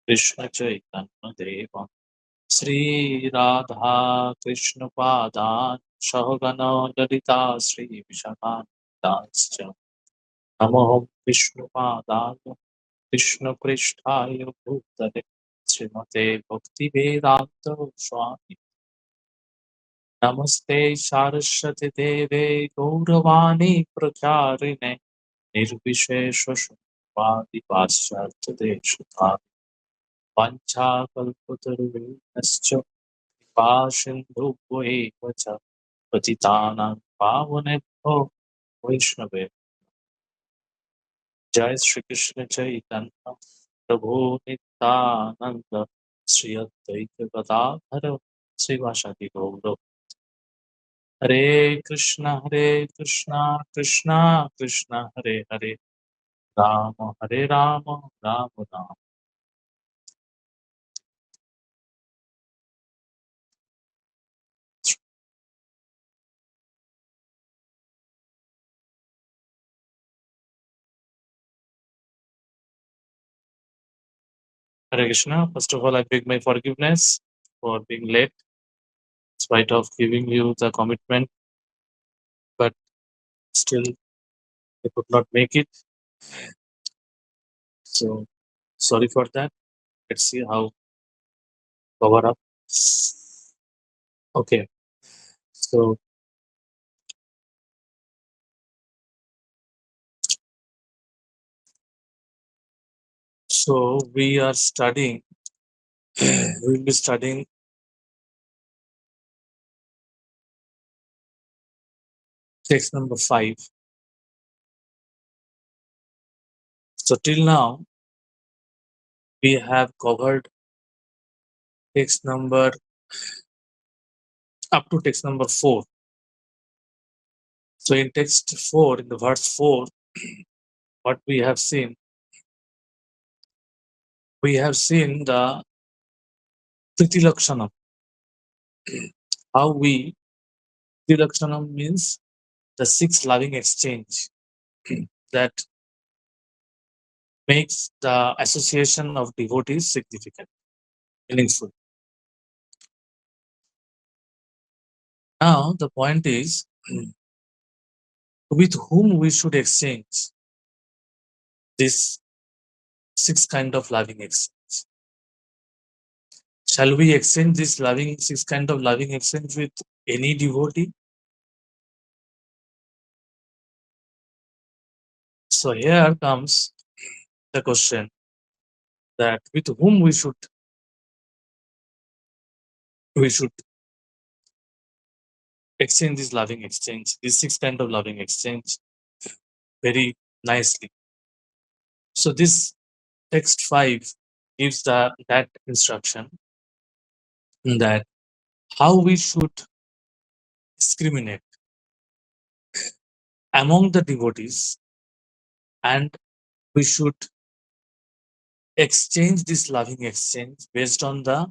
Krishna Chaitanya Deva Sri Radha Krishna Padan Sahagana Lalita Sri Vishakhan Danscha Namo Vishnu Padan Krishna Prishtaya Bhutale Srimate Bhakti Vedanta Swami Namaste Saraswati Deve Gauravani Pracharine Nirvishesha Shunvadi Paschat Deshata Panchakalpatarunascha Pasindhu च पतितानां पावनेभ्यो वैष्णवे जय श्री कृष्ण चैतन्य प्रभु नित्यानंद श्री अद्वैत गदाधर श्रीवासादि गौर हरे Krishna Krishna Krishna Hare Hare Ram Ram Hare Krishna. First of all, I beg my forgiveness for being late, in spite of giving you the commitment, but still I could not make it. So sorry for that. Let's see how cover up. Okay, so we are studying. We'll be studying text number 5. So till now we have covered text number up to text number 4. So in text 4, in the verse 4, what we have seen the Priti Lakshanam. How we Priti Lakshanam means the 6 loving exchange that makes the association of devotees significant, meaningful. Now the point is with whom we should exchange this 6 kind of loving exchange. Shall we exchange this 6 kind of loving exchange with any devotee? So here comes the question that with whom we should exchange this loving exchange, this 6 kind of loving exchange very nicely. So this text 5 gives that instruction that how we should discriminate among the devotees, and we should exchange this loving exchange based on the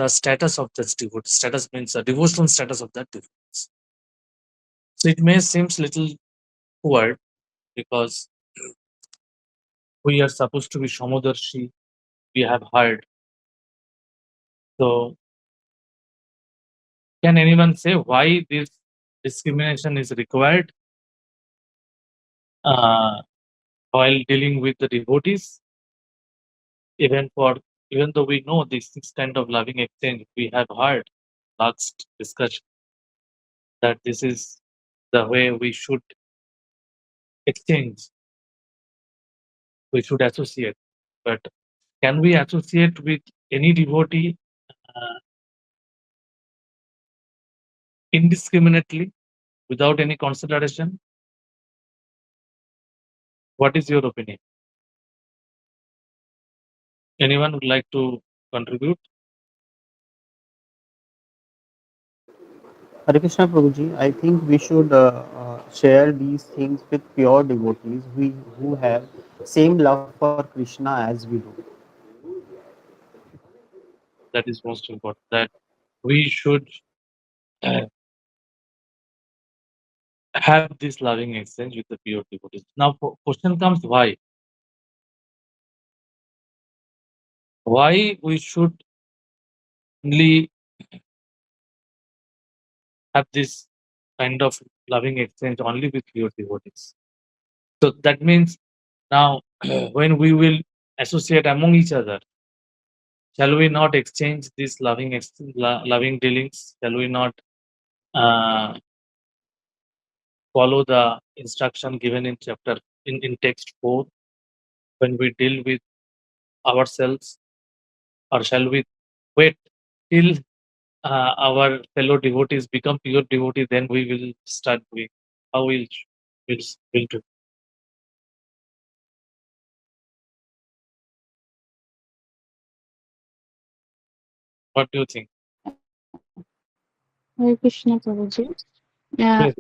status of that devotee. Status means the devotional status of that devotee. So it may seems little poor because we are supposed to be Shamodarshi, we have heard. So can anyone say why this discrimination is required uh, while dealing with the devotees? Even though we know this kind of loving exchange, we have heard last discussion that this is the way we should exchange, we should associate. But can we associate with any devotee indiscriminately without any consideration? What is your opinion? Anyone would like to contribute? Hare Krishna Prabhuji, I think we should share these things with pure devotees who have same love for Krishna as we do. That is most important. That we should uh, have this loving exchange with the pure devotees. Now, question comes why? why we should only have this kind of loving exchange only with pure devotees. So that means now when we will associate among each other, shall we not exchange these loving dealings? Shall we not uh, follow the instruction given in chapter in text 4 when we deal with ourselves, or shall we wait till our fellow devotees become pure devotees, then we will start doing how will do. What do you think? Hare Krishna প্রভুজি। Ah, Yes.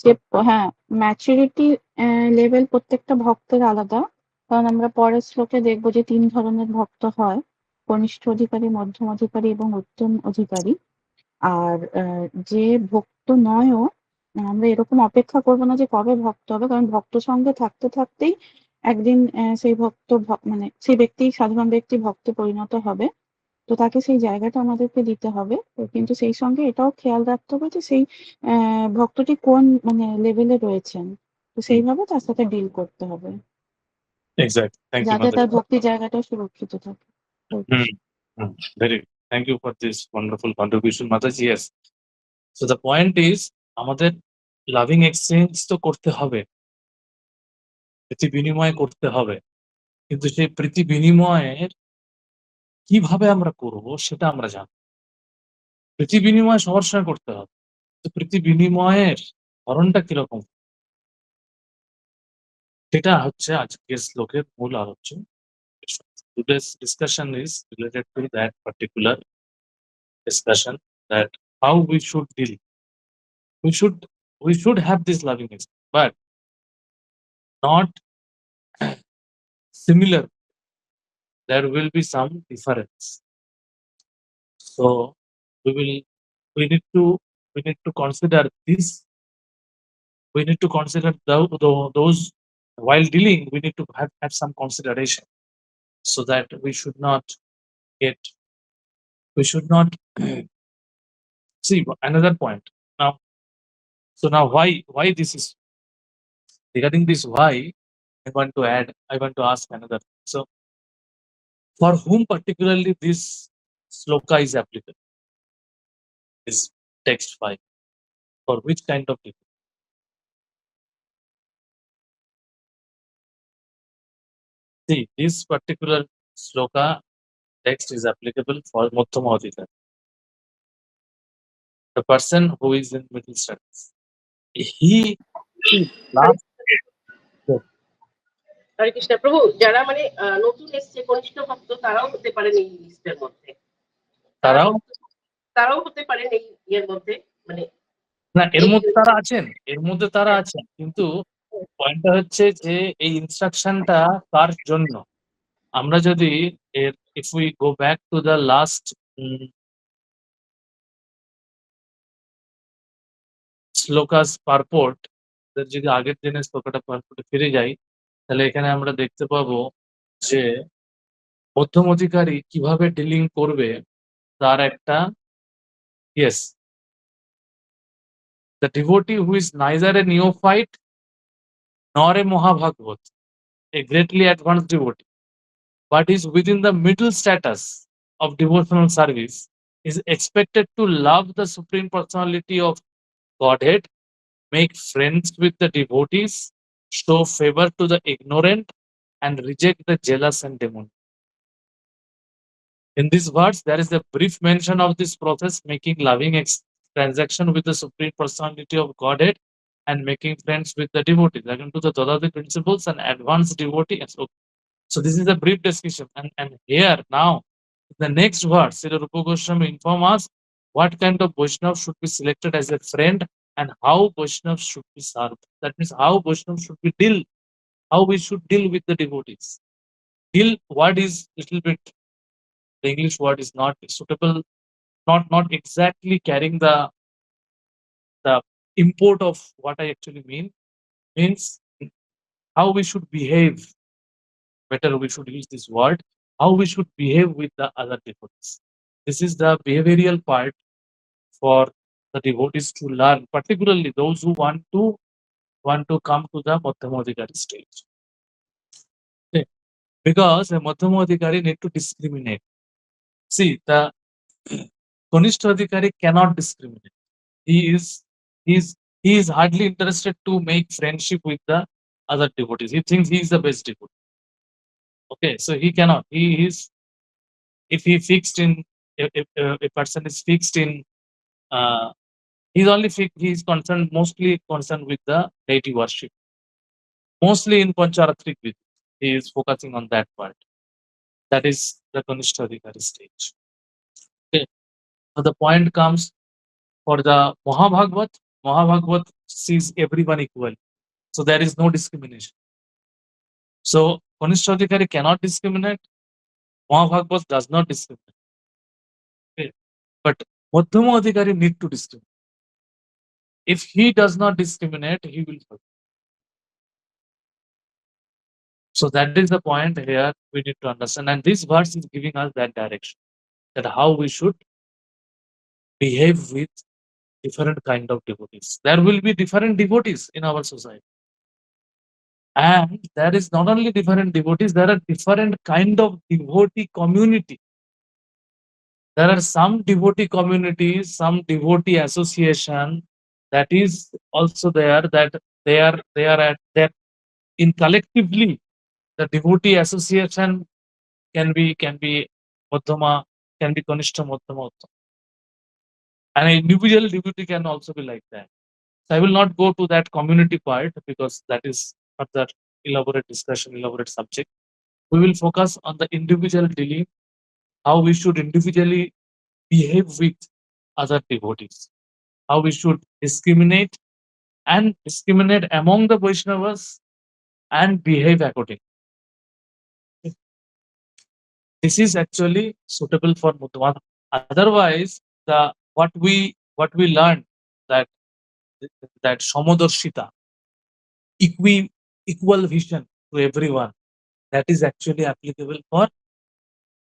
যে হ্যাঁ, maturity level প্রত্যেকটা ভক্তের আলাদা। কারণ আমরা পরের শ্লোকে দেখবো যে ৩ ধরনের ভক্ত হয়। কনিষ্ঠ অধিকারী, মধ্যম অধিকারী এবং উত্তম অধিকারী। আর যে ভক্ত নয়ও, আমরা এরকম অপেক্ষা করব না যে কবে ভক্ত হবে। কারণ ভক্ত সঙ্গে থাকতে থাকতেই একদিন সেই ভক্ত মানে সেই ব্যক্তি, সাধারণ ব্যক্তি ভক্তে পরিণত হবে। তো তাকে সেই জায়গাটা আমাদেরকে দিতে হবে। তো কিন্তু সেই সঙ্গে এটাও খেয়াল রাখতে হবে যে সেই ভক্তটি কোন মানে লেভেলে রয়েছেন। তো Hmm. সেইভাবে তার সাথে ডিল করতে হবে। Exactly. Thank you, যাতে Mother. তার ভক্তির জায়গাটাও সুরক্ষিত থাকে। হরে Hmm. Krishna. Very. Thank you for this wonderful contribution, Mataji. Yes. So the point is, আমাদের লাভিং এক্সচেঞ্জ তো করতে হবে, প্রীতি বিনিময় করতে হবে, কিন্তু সেই প্রীতি বিনিময়ের কিভাবে আমরা করব সেটা আমরা জানি। প্রীতি বিনিময় সবার সঙ্গে করতে হবে, তো প্রীতি বিনিময়ের ধরনটা কিরকম, সেটা হচ্ছে আজকের শ্লোকের মূল আলোচ্য বিষয়। Today's discussion is related to that particular discussion, that how we should deal. We should have this loving experience, but not similar. There will be some difference. So we will we need to we need to consider this. We need to consider those while dealing. We need to have some consideration, so that we should not get we should not see another point now. So now why this is regarding this, why I want to ask another. So for whom particularly this sloka is applicable, is text 5, for which kind of people? See, this particular sloka text is applicable for Mottama Adhikar, the person who is in middle status. He last. হরে কৃষ্ণ প্রভু, যারা মানে নতুন এসছে কনিষ্ঠ ভক্ত, তারাও হতে পারেন এই লিস্টের মধ্যে। তারাও হতে পারেন এই ইয়ের মধ্যে, মানে না, এর মধ্যে তারা আছেন, এর মধ্যে তারা আছেন, কিন্তু পয়েন্টটা হচ্ছে যে এই ইনস্ট্রাকশনটা কার জন্য। আমরা যদি এর if we go back to the last shlokas পারপোর্ট, যদি আগের দিনের শ্লোকাটা পারপোর্টে ফিরে যাই, তাহলে এখানে আমরা দেখতে পাবো যে মধ্যম অধিকারী কিভাবে ডিলিং করবে তার একটা, yes, the devotee who is neither a neophyte nor a Mahabhagavat, a greatly advanced devotee, but is within the middle status of devotional service, is expected to love the Supreme Personality of Godhead, make friends with the devotees, show favor to the ignorant, and reject the jealous and demon. In these words, there is a brief mention of this process, making loving transaction with the Supreme Personality of Godhead and making friends with the devotees, according to the Dadadi principles and advanced devotees. So this is a brief description. And here now, the next verse, Srila Rupa Goswami inform us what kind of Vaishnava should be selected as a friend and how Vaishnava should be served. That means how Vaishnava should be deal, how we should deal with the devotees. Deal word is little bit, the English word is not suitable, not exactly carrying the import of what I actually mean. Means how we should behave. Better we should use this word. how we should behave with the other devotees. This is the behavioral part for the devotees to learn, particularly those who want to come to the Madhyamadikari stage. Okay. Because a Madhyamadikari need to discriminate. See, the Kanishthadikari cannot discriminate. He is he is he is hardly interested to make friendship with the other devotees. He thinks he is the best devotee. Okay, so he cannot. He is if he fixed in if a person is fixed in uh, he's only he's concerned mostly concerned with the deity worship. Mostly in Pancharatrik Vidya. He is focusing on that part. That is the Kanishthadikari stage. Okay. So the point comes for the Mahabhagavat. Mahabhagavat sees everyone equal. So there is no discrimination. So Kanishthadikari cannot discriminate. Mahabhagavat does not discriminate. Okay. But Madhyamadikari need to discriminate. If he does not discriminate, he will fail. So that is the point here we need to understand. And this verse is giving us that direction, that how we should behave with different kind of devotees. There will be different devotees in our society. And there is not only different devotees, there are different kind of devotee community. There are some devotee communities, some devotee association that is also there, that they are in collectively the devotee association can be Madhyama, can be Kanishta Madhyama. And an individual devotee can also be like that. So I will not go to that community part because that is further elaborate discussion, elaborate subject. We will focus on the individual dealing, how we should individually behave with other devotees, how we should discriminate and discriminate among the Vaishnavas and behave accordingly. This is actually suitable for Muttama. Otherwise, the what we learned that that Samodarshita, equal vision to everyone, that is actually applicable for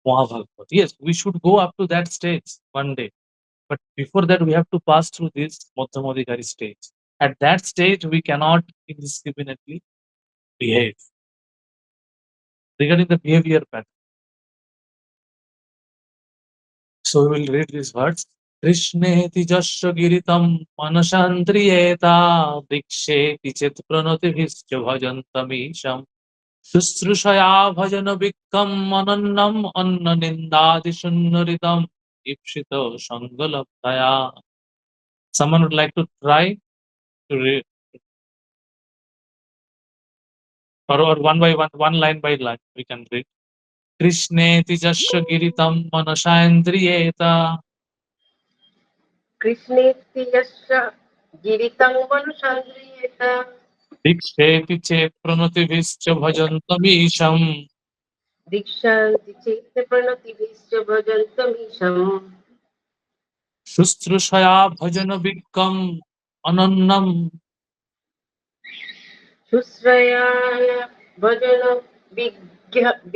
Mahabhagavad. Yes, we should go up to that stage one day. But before that, we have to pass through this Madhyamadikari stage. At that stage, we cannot indiscriminately behave. Regarding the behavior pattern, so we will read these words. Krishneti jasya giritam manasandriyeta diksheti chet pranotibhischa bhajantamisham Shusrushaya bhajana vikam anannam anna nindadi sunnaritam ipshita sangalabdaya. Someone would like to try to read, or one by one line by line, we can read. Krishneti jasya giritam manasandriyeta कृष्णेति यस्य गिरितं वनुसन्द्रियेत diksheti chet pranotibhischa bhajantamisham दीक्षान्ति चेत् प्रणतिभिश्च भजन्तमीशम् Shusrushaya bhajana vikam anannam शुश्रयाय bhajan विज्ञमनन्यमन्न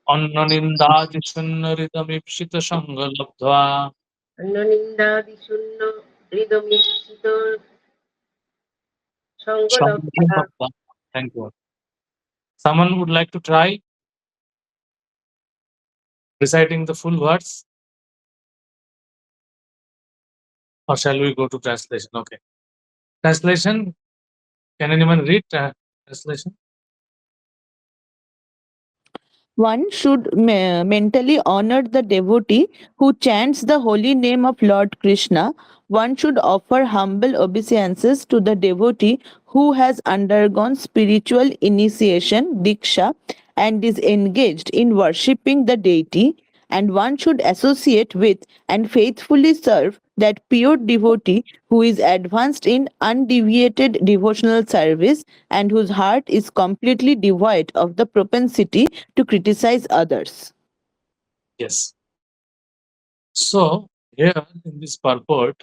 anna nindadi sunnaritam ipshita sangalabdva. अन्ननिन्दादिशून्न हृदमीक्षित सङ्गलब्धा Shangalabdva. Thank you. Someone would like to try reciting the full words, or shall we go to translation? Okay. Translation. Can anyone read translation? One should mentally honor the devotee who chants the holy name of Lord Krishna. One should offer humble obeisances to the devotee who has undergone spiritual initiation, Diksha, and is engaged in worshipping the deity. And one should associate with and faithfully serve that pure devotee who is advanced in undeviated devotional service and whose heart is completely devoid of the propensity to criticize others. Yes. So here in this purport,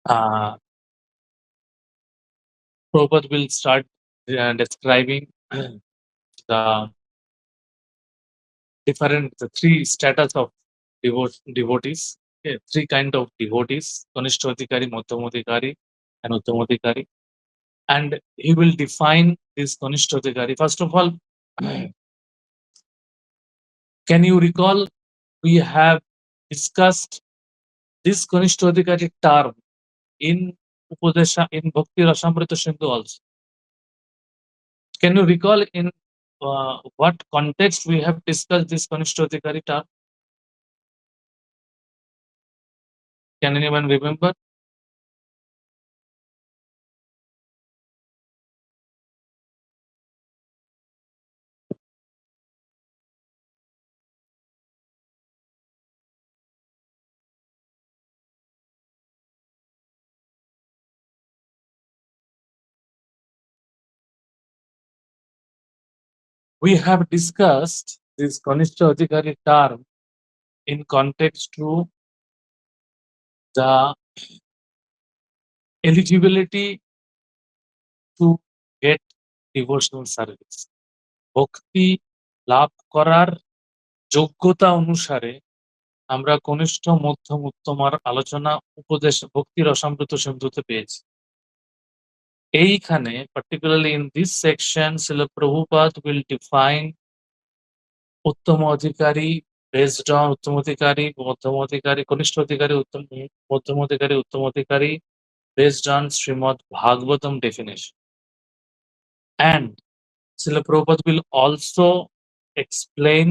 uh, Prabhupada will start describing the the three status of devotees. Okay, three kind of devotees: Kanishthodikari, Madhyamodhikari, and Uttamaodhikari. And he will define this Kanishthodikari. First of all, can you recall we have discussed this Kanishthodikari term in Upadesha in Bhakti Rasamrita Sindhu also? Can you recall in what context we have discussed this Kanishthodikari term? Can anyone remember? We have discussed this Kanishthodikari term in context to the eligibility to get devotional service. ভক্তি লাভ করার যোগ্যতা অনুসারে আমরা কনিষ্ঠ মধ্যম উত্তমার আলোচনা উপদেশ ভক্তি রসামৃত সিন্ধুতে পেয়েছি। এইখানে particularly in this section Srila Prabhupada will define Uttam Adhikari based on উত্তম অধিকারী, মধ্যম অধিকারী, কনিষ্ঠ অধিকারী, উত্তম মধ্যম অধিকারী, উত্তম অধিকারী based on Srimad Bhagavatam definition. And Srila Prabhupada will also explain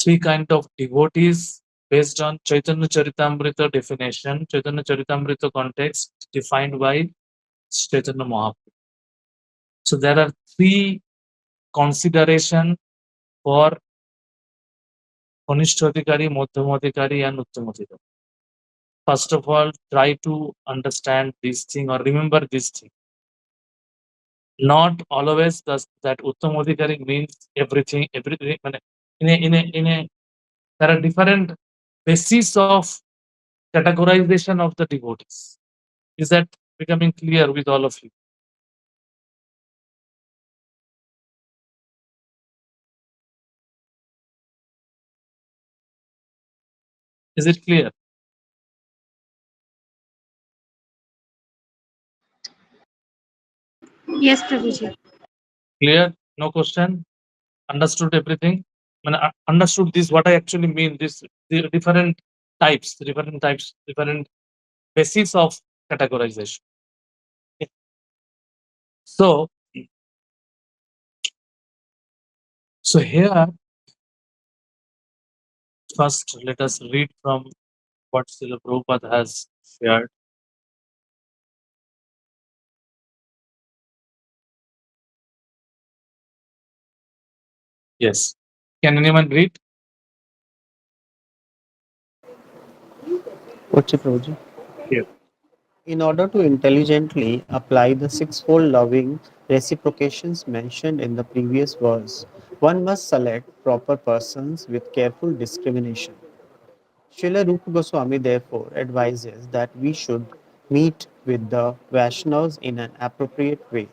three kind of devotees based on Chaitanya Charitamrita definition, Chaitanya Charitamrita context defined by Chaitanya Mahaprabhu. So there are three consideration for Kanishthodikari, Madhyamodhikari and Uttamadhikari. First of all, try to understand this thing or remember this thing. Not always does that Uttamadhikari means everything. There are different bases of categorization of the devotees. Is that becoming clear with all of you? Is it clear? Yes, Prabhuji. Clear? No question? Understood everything? Understood this, what I actually mean, this the different types, different basis of categorization. Okay. So here, first let us read from what Srila Prabhupada has shared. Yes. Can anyone read? Kochi Prabhuji. Here. In order to intelligently apply the sixfold loving reciprocations mentioned in the previous verse, one must select proper persons with careful discrimination. Srila Rupa Goswami therefore advises that we should meet with the Vaishnavas in an appropriate way,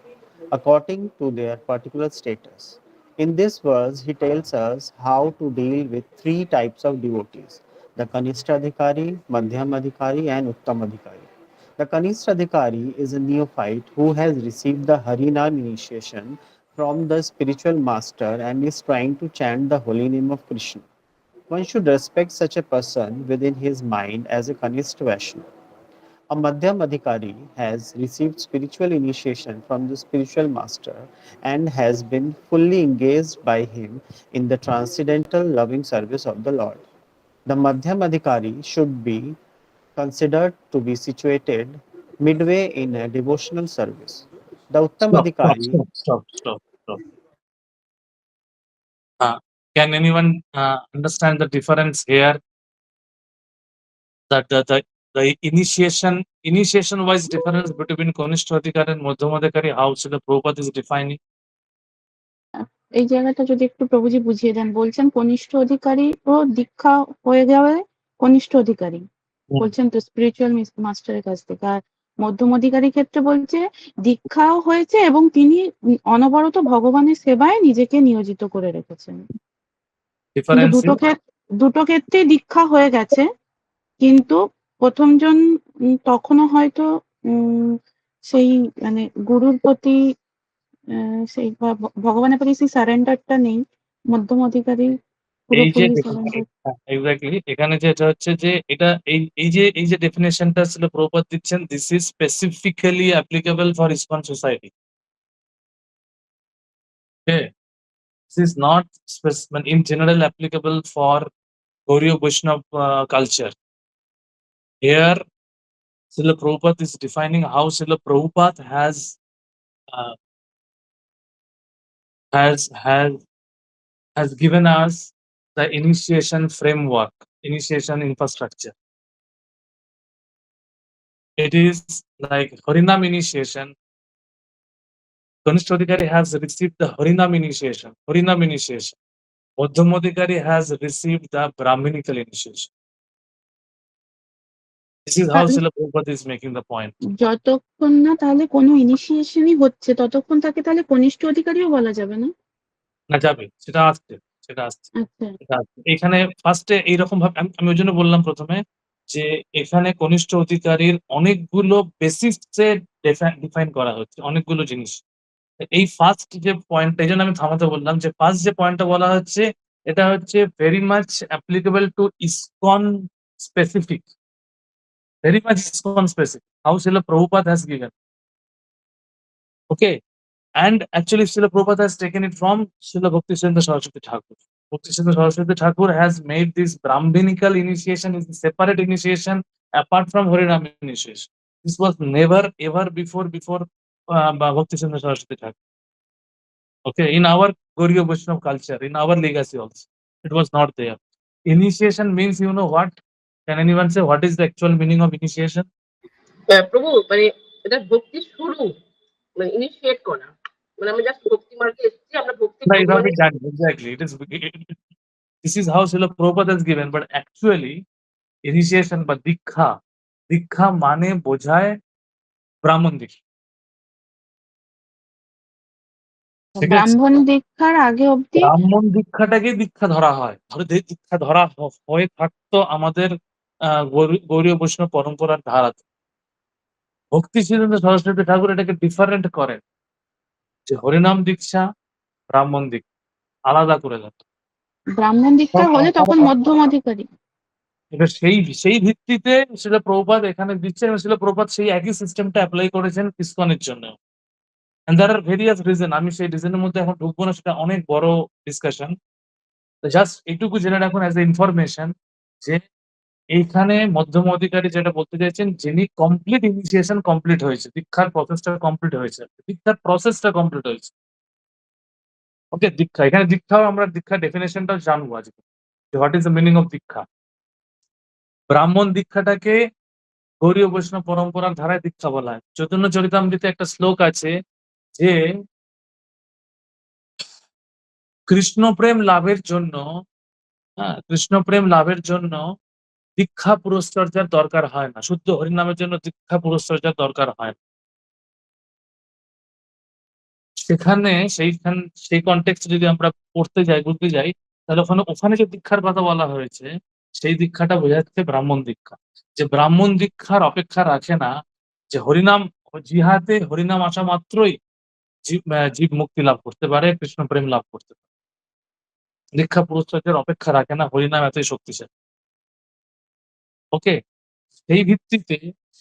according to their particular status. In this verse, he tells us how to deal with three types of devotees: the Kanishtadhikari, Madhyamadhikari, and Uttamadhikari. The Kanishtadhikari is a neophyte who has received the Harinam initiation from the spiritual master and is trying to chant the holy name of Krishna. One should respect such a person within his mind as a Kanishta Vaishnava. A Madhyam Adhikari has received spiritual initiation from the spiritual master and has been fully engaged by him in the transcendental loving service of the Lord. The Madhyam Adhikari should be considered to be situated midway in a devotional service. The Uttam Adhikari Stop. Can anyone understand the difference here? That the initiation wise difference between Kanishthodikari and Madhyamadhikari, how Srila Prabhupada is defining? এই জায়গাটা যদি একটু প্রভুজি বুঝিয়ে দেন। বলছেন কনিষ্ঠ অধিকারী ও দীক্ষা হয়ে যাওয়ায় কনিষ্ঠ অধিকারী বলছেন তো স্পিরিচুয়াল মাস্টারের কাছ থেকে, আর মধ্যম অধিকারীর ক্ষেত্রে বলছে দীক্ষাও হয়েছে এবং তিনি অনবরত ভগবানের সেবায় নিজেকে নিয়োজিত করে রেখেছেন। কিন্তু Difference is দুটো ক্ষেত্রেই দীক্ষা হয়ে গেছে, কিন্তু প্রথমজন তখনও হয়তো সেই মানে গুরুর প্রতি সেই ভগবানের প্রতি সেই সারেন্ডারটা নেই। মধ্যম অধিকারী এই যে পুরোপুরি সারেন্ডার। এক্স্যাক্টলি এখানে যেটা হচ্ছে যে এটা এই যে ডেফিনেশনটা ছিল প্রভুপাদ দিচ্ছেন, this is specifically applicable for ISKCON society. Okay, this is not in general applicable for Gauriya Vaishnav culture. Here Srila Prabhupada is defining how Srila Prabhupada uh, has given us the initiation framework, initiation infrastructure. It is like Harinam initiation. Kanishta Adhikari has received the Harinam initiation. Madhyam Adhikari has received the Brahminical initiation. This is how Srila Prabhupada is making the point. যতক্ষণ না তাহলে কোনো ইনিশিয়েশনই হচ্ছে ততক্ষণ তাকে তাহলে কনিষ্ঠ অধিকারীও বলা যাবে না? না, যাবে, সেটা আসছে। আচ্ছা, এখানে ফার্স্টে এইরকম ভাবে আমি ওই জন্য বললাম প্রথমে যে এখানে কনিষ্ঠ অধিকারীর অনেকগুলো বেসিসে ডিফাইন করা হচ্ছে, অনেকগুলো জিনিস। এই ফার্স্ট যে পয়েন্টটা, এই জন্য আমি থামাতে বললাম যে ফার্স্ট যে পয়েন্টটা বলা হচ্ছে এটা হচ্ছে very much applicable to ISKCON specific, very much ISKCON specific, how Srila Prabhupada has given. Okay, and actually Srila Prabhupada has taken it from Srila Bhaktisiddhanta Saraswati Thakur. Bhaktisiddhanta Saraswati Thakur has made this Brahminical initiation is a separate initiation apart from Harinam initiation. This was never ever before Bhaktisiddhanta Saraswati Thakur. Okay, in our Gauriya Vaishnava culture, in our legacy also, it was not there. Initiation means, you know what? Can anyone say what is the actual meaning of initiation? প্রভু মানে এটা ভক্তি শুরু, মানে initiate করা, মানে আমি just ভক্তি মার্গে এসেছি, আমরা ভক্তি Right, ভগবানের exactly. This is how Srila Prabhupada has given, but actually initiation বা দীক্ষা মানে বোঝায় ব্রাহ্মণ দীক্ষা। ঠিক আছে, ব্রাহ্মণ দীক্ষার আগে অবধি ব্রাহ্মণ দীক্ষাটাকে দীক্ষা ধরা হয়। দীক্ষা ধরা হয়ে থাকতো আমাদের গৌড়ীয় বৈষ্ণব পরম্পরার ধারাতে। ভক্তি সিদ্ধান্ত সরস্বতী ঠাকুর এটাকে ডিফারেন্ট করেন যে হরিনাম দীক্ষা, ব্রাহ্মণ দীক্ষা আলাদা করে দেন। ব্রাহ্মণ দীক্ষা হলে তখন মধ্যম অধিকারী। এটা সেই ভিত্তিতে শিলা প্রভুপাদ এখানে দিচ্ছেন এবং শিলা প্রভুপাদ সেই একই সিস্টেমটা অ্যাপ্লাই করেছেন ইসকনের জন্য। And there are various reason, আমি সেই রিজনের মধ্যে এখন ঢুকবো না, সেটা অনেক বড় ডিসকাশন। জাস্ট এইটুকু জেনে রাখুন অ্যাজ এ ইনফরমেশন যে এইখানে মধ্যম অধিকারী যেটা বলতে চাইছেন, যিনি কমপ্লিট ইনিশিয়েশন কমপ্লিট হয়েছে, দীক্ষার প্রসেসটা কমপ্লিট হয়েছে। ওকে, দীক্ষা, এখানে দীক্ষাও আমরা দীক্ষার ডেফিনেশনটাও জানবো আজকে, what is the meaning of দীক্ষা। ব্রাহ্মণ দীক্ষাটাকে গৌড়ীয় বৈষ্ণব পরম্পরার ধারায় দীক্ষা বলা হয়। চৈতন্য চরিতামৃতে একটা শ্লোক আছে যে কৃষ্ণ প্রেম লাভের জন্য, কৃষ্ণ প্রেম লাভের জন্য দীক্ষা পুরস্চর্যার দরকার হয় না, শুদ্ধ হরিনামের জন্য দীক্ষা পুরস্চর্যার দরকার হয় না। সেখানে সেই কনটেক্সট যদি আমরা পড়তে যাই, বুঝতে যাই, তাহলে ওখানে যে দীক্ষার কথা বলা হয়েছে সেই দীক্ষাটা বোঝাচ্ছে ব্রাহ্মণ দীক্ষা, যে ব্রাহ্মণ দীক্ষার অপেক্ষা রাখে না যে হরিনাম জিহাতে হরিনাম আসা মাত্রই জীব মুক্তি লাভ করতে পারে, কৃষ্ণ প্রেম লাভ করতে পারে। দীক্ষা পুরস্কারের অপেক্ষা রাখে না, হরিনাম এতই শক্তিশালী। ওকে,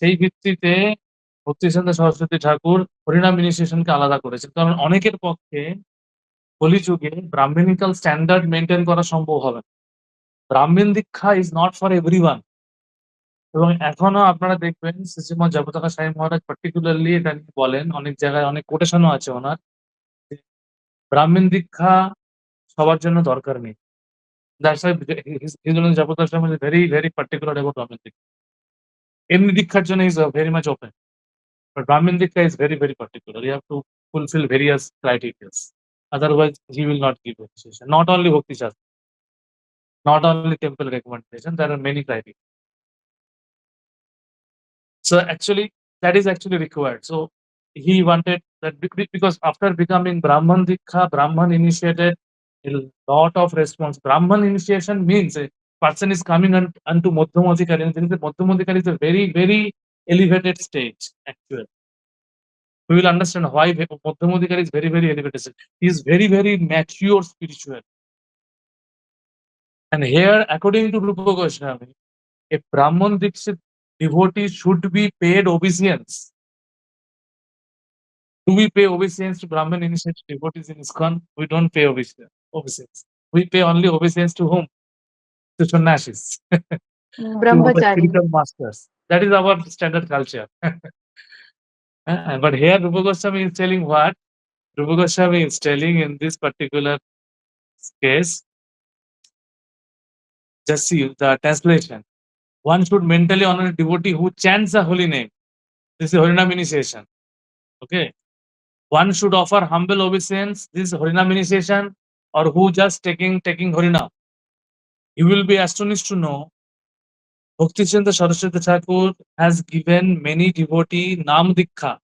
সেই ভিত্তিতে ভক্তিচন্দ্র সরস্বতী ঠাকুর হরিনাম ইনিশিয়েশনকে আলাদা করেছেন, কারণ অনেকের পক্ষে কলিযুগে ব্রাহ্মণিক্যাল স্ট্যান্ডার্ড মেনটেন করা সম্ভব হবে না। ব্রাহ্মণ diksha is not for everyone. এবং এখনো আপনারা দেখবেন শ্রীশ্রীমৎ জগন্নাথ স্বামী মহারাজ পার্টিকুলারলি এটা নিয়ে বলেন, অনেক জায়গায় অনেক কোটেশনও আছে ওনার, ব্রাহ্মণ দীক্ষা সবার জন্য দরকার নেই। দ্যাটস ওয়াই জগন্নাথ স্বামী ভেরি ভেরি পার্টিকুলার অ্যাবাউট ব্রাহ্মণ দীক্ষা। এমনি দীক্ষার জন্য is very much open, but brahmin diksha is very very particular. You have to fulfil various criterias, otherwise he will not give initiation. Not only Bhakti Shastri, not only temple recommendation, there are many criteria. So actually that is actually required. So he wanted that because after becoming Brahman Dikha, Brahman initiated a lot of response. Brahman initiation means a person is coming unto Madhyamadikari. And there is a Madhyamadikari is a very, very elevated stage, actually. We will understand why Madhyamadikari is very, very elevated stage. He is very, very mature spiritual. And here, according to Rupa Goswami, a Brahman Dikshit devotee should be paid obeisance. Do we pay obeisance to Brahman initiated devotees in ISKCON? We don't pay obeisance. We pay only obeisance to whom? To sannyasis, to the Brahmachari. spiritual masters. That is our standard culture. But here Rupa Goswami is telling what? Rupa Goswami is telling in this particular case, just see the translation. One should mentally honor a devotee who chants a holy name. This is Harinam initiation. Okay. One should offer humble obeisance. This is Harinam initiation, or who just taking Harinam. You will be astonished to know Bhakti Chandra Saraswati Thakur has given many devotee Nam Dikha.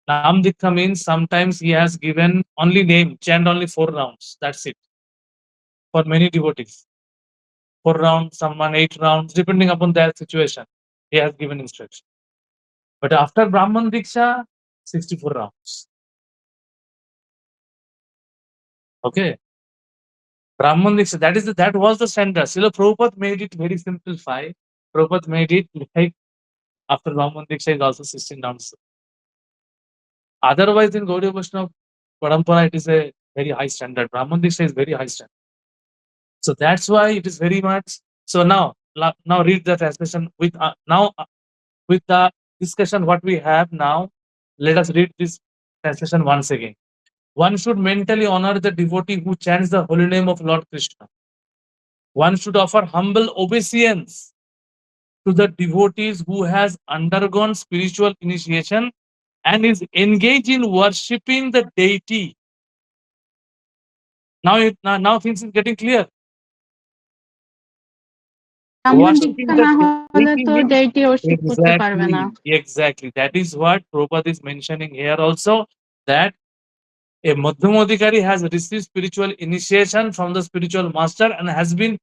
Nam Dikha means sometimes he has given only name, chant only 4 rounds. That's it. For many devotees. 4 rounds, someone 8 rounds, depending upon their situation. He has given instruction. But after Brahman Diksha, 64 rounds. Okay. Brahman Diksha, that was the standard. Srila Prabhupada made it very simplified. Prabhupada made it like after Brahman Diksha is also 16 rounds. Otherwise, in Gaudiya Vaishnava Parampara, it is a very high standard. Brahman Diksha is very high standard. So that's why it is very much. So now read the translation with with the discussion what we have now. Let us read this translation once again. One should mentally honor the devotee who chants the holy name of Lord Krishna. One should offer humble obeisance to the devotees who has undergone spiritual initiation and is engaged in worshipping the deity. Now things is getting clear. ব্রাহ্মণ Worshipping দীক্ষা the না হলে deity তো means deity worship করতে পারবে না। exactly. That is what Prabhupada is mentioning here also, that a Madhyamadikari has received spiritual initiation from the spiritual master and has been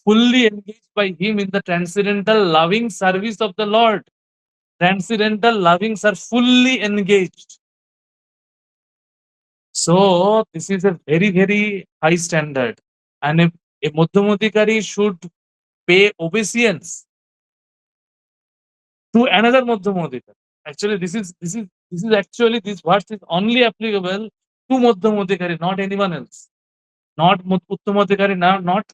fully engaged by him in the transcendental loving service of the Lord. Transcendental lovings are fully engaged. So this is a very, very high standard. And a Madhyamadikari should pay obeisance to another Madhyamadikari. Actually, this is actually this verse is only applicable to Madhyamadikari, not anyone else. Not Uttamadikari, not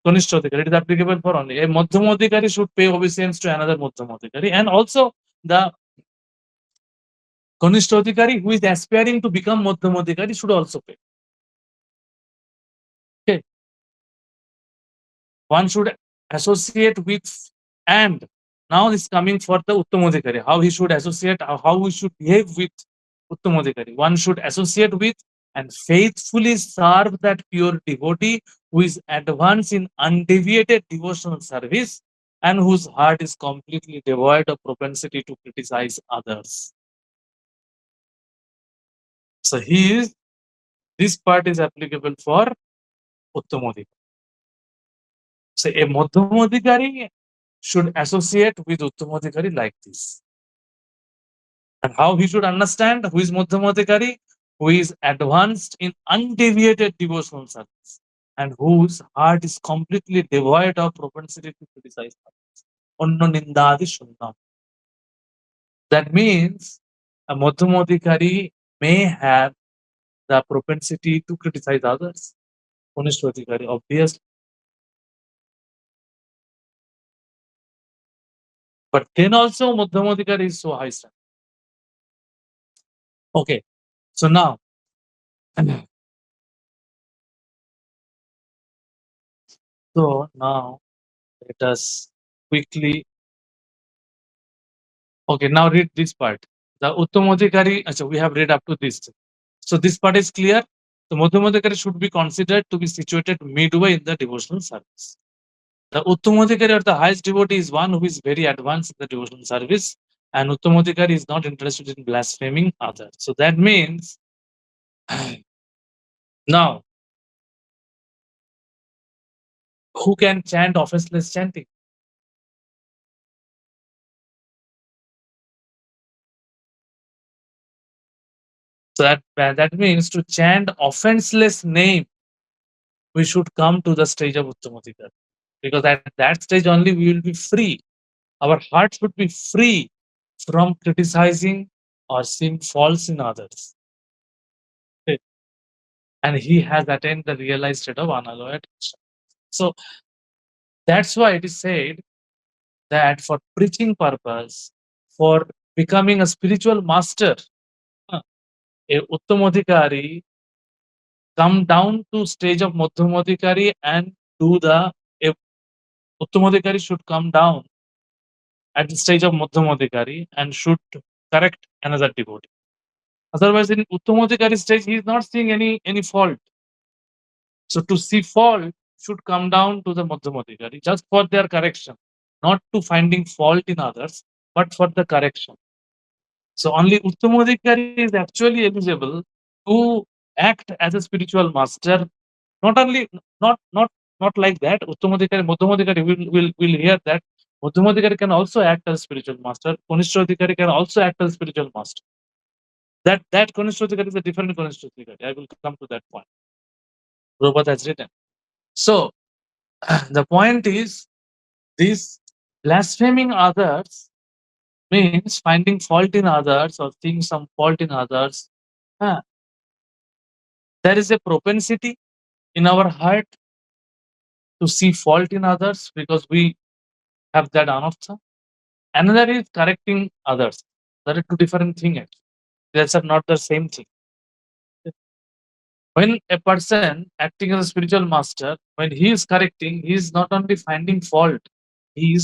Kanishthadikari. It is applicable for only a Madhyamadikari should pay obeisance to another Madhyamadikari, and also the Kanishthadikari who is aspiring to become Madhyamadikari should also pay. Okay. One should associate with, and now is coming for the Uttamadikari, how he should associate, how we should behave with Uttamadikari. One should associate with and faithfully serve that pure devotee who is advanced in undeviated devotional service and whose heart is completely devoid of propensity to criticize others. So this part is applicable for Uttamadikari. So a Madhyamadikari should associate with Uttamadikari like this. And how he should understand who is Madhyamadikari? Who is advanced in undeviated devotional service and whose heart is completely devoid of propensity to criticize others. Onno nindadi shunnam. That means a Madhyamadikari may have the propensity to criticize others. Kanishthadikari, obviously. But then also Madhyamadikari is so high standard. Okay, so now let us quickly. Okay, now read this part. The Uttamadikari, we have read up to this. So this part is clear. The Madhyamadikari should be considered to be situated midway in the devotional service. The Uttamadikari or the highest devotee is one who is very advanced in the devotional service and Uttamodikari is not interested in blaspheming others. So that means now who can chant offenseless chanting? So that means to chant offenseless name, we should come to the stage of Uttamodikari. Because at that stage only we will be free. Our hearts would be free from criticizing or seeing faults in others. Okay. And he has attained the realized state of unalloyed attention. So that's why it is said that for preaching purpose, for becoming a spiritual master, a Uttamodikari come down to stage of Madhyamadikari and do the a Uttamodikari should come down at the stage of Madhyamadikari and should correct another devotee. Otherwise, in Uttamodikari stage, he is not seeing any fault. So to see fault should come down to the Madhyamadikari just for their correction, not to finding fault in others, but for the correction. So only Uttamodikari is actually eligible to act as a spiritual master. Not only not like that. Uttamodikari, Madhyamadikari will hear that Madhyamadikari can also act as spiritual master. Kanishthadikari can also act as spiritual master. That Kanishthadikari is a different Kanishthadikari. I will come to that point. Prabhupada has written. So the point is this blaspheming others means finding fault in others or seeing some fault in others. There is a propensity in our heart to see fault in others because we have that anartha. Another is correcting others. There are two different things. These are not the same thing. When a person acting as a spiritual master, when he is correcting, he is not only finding fault, he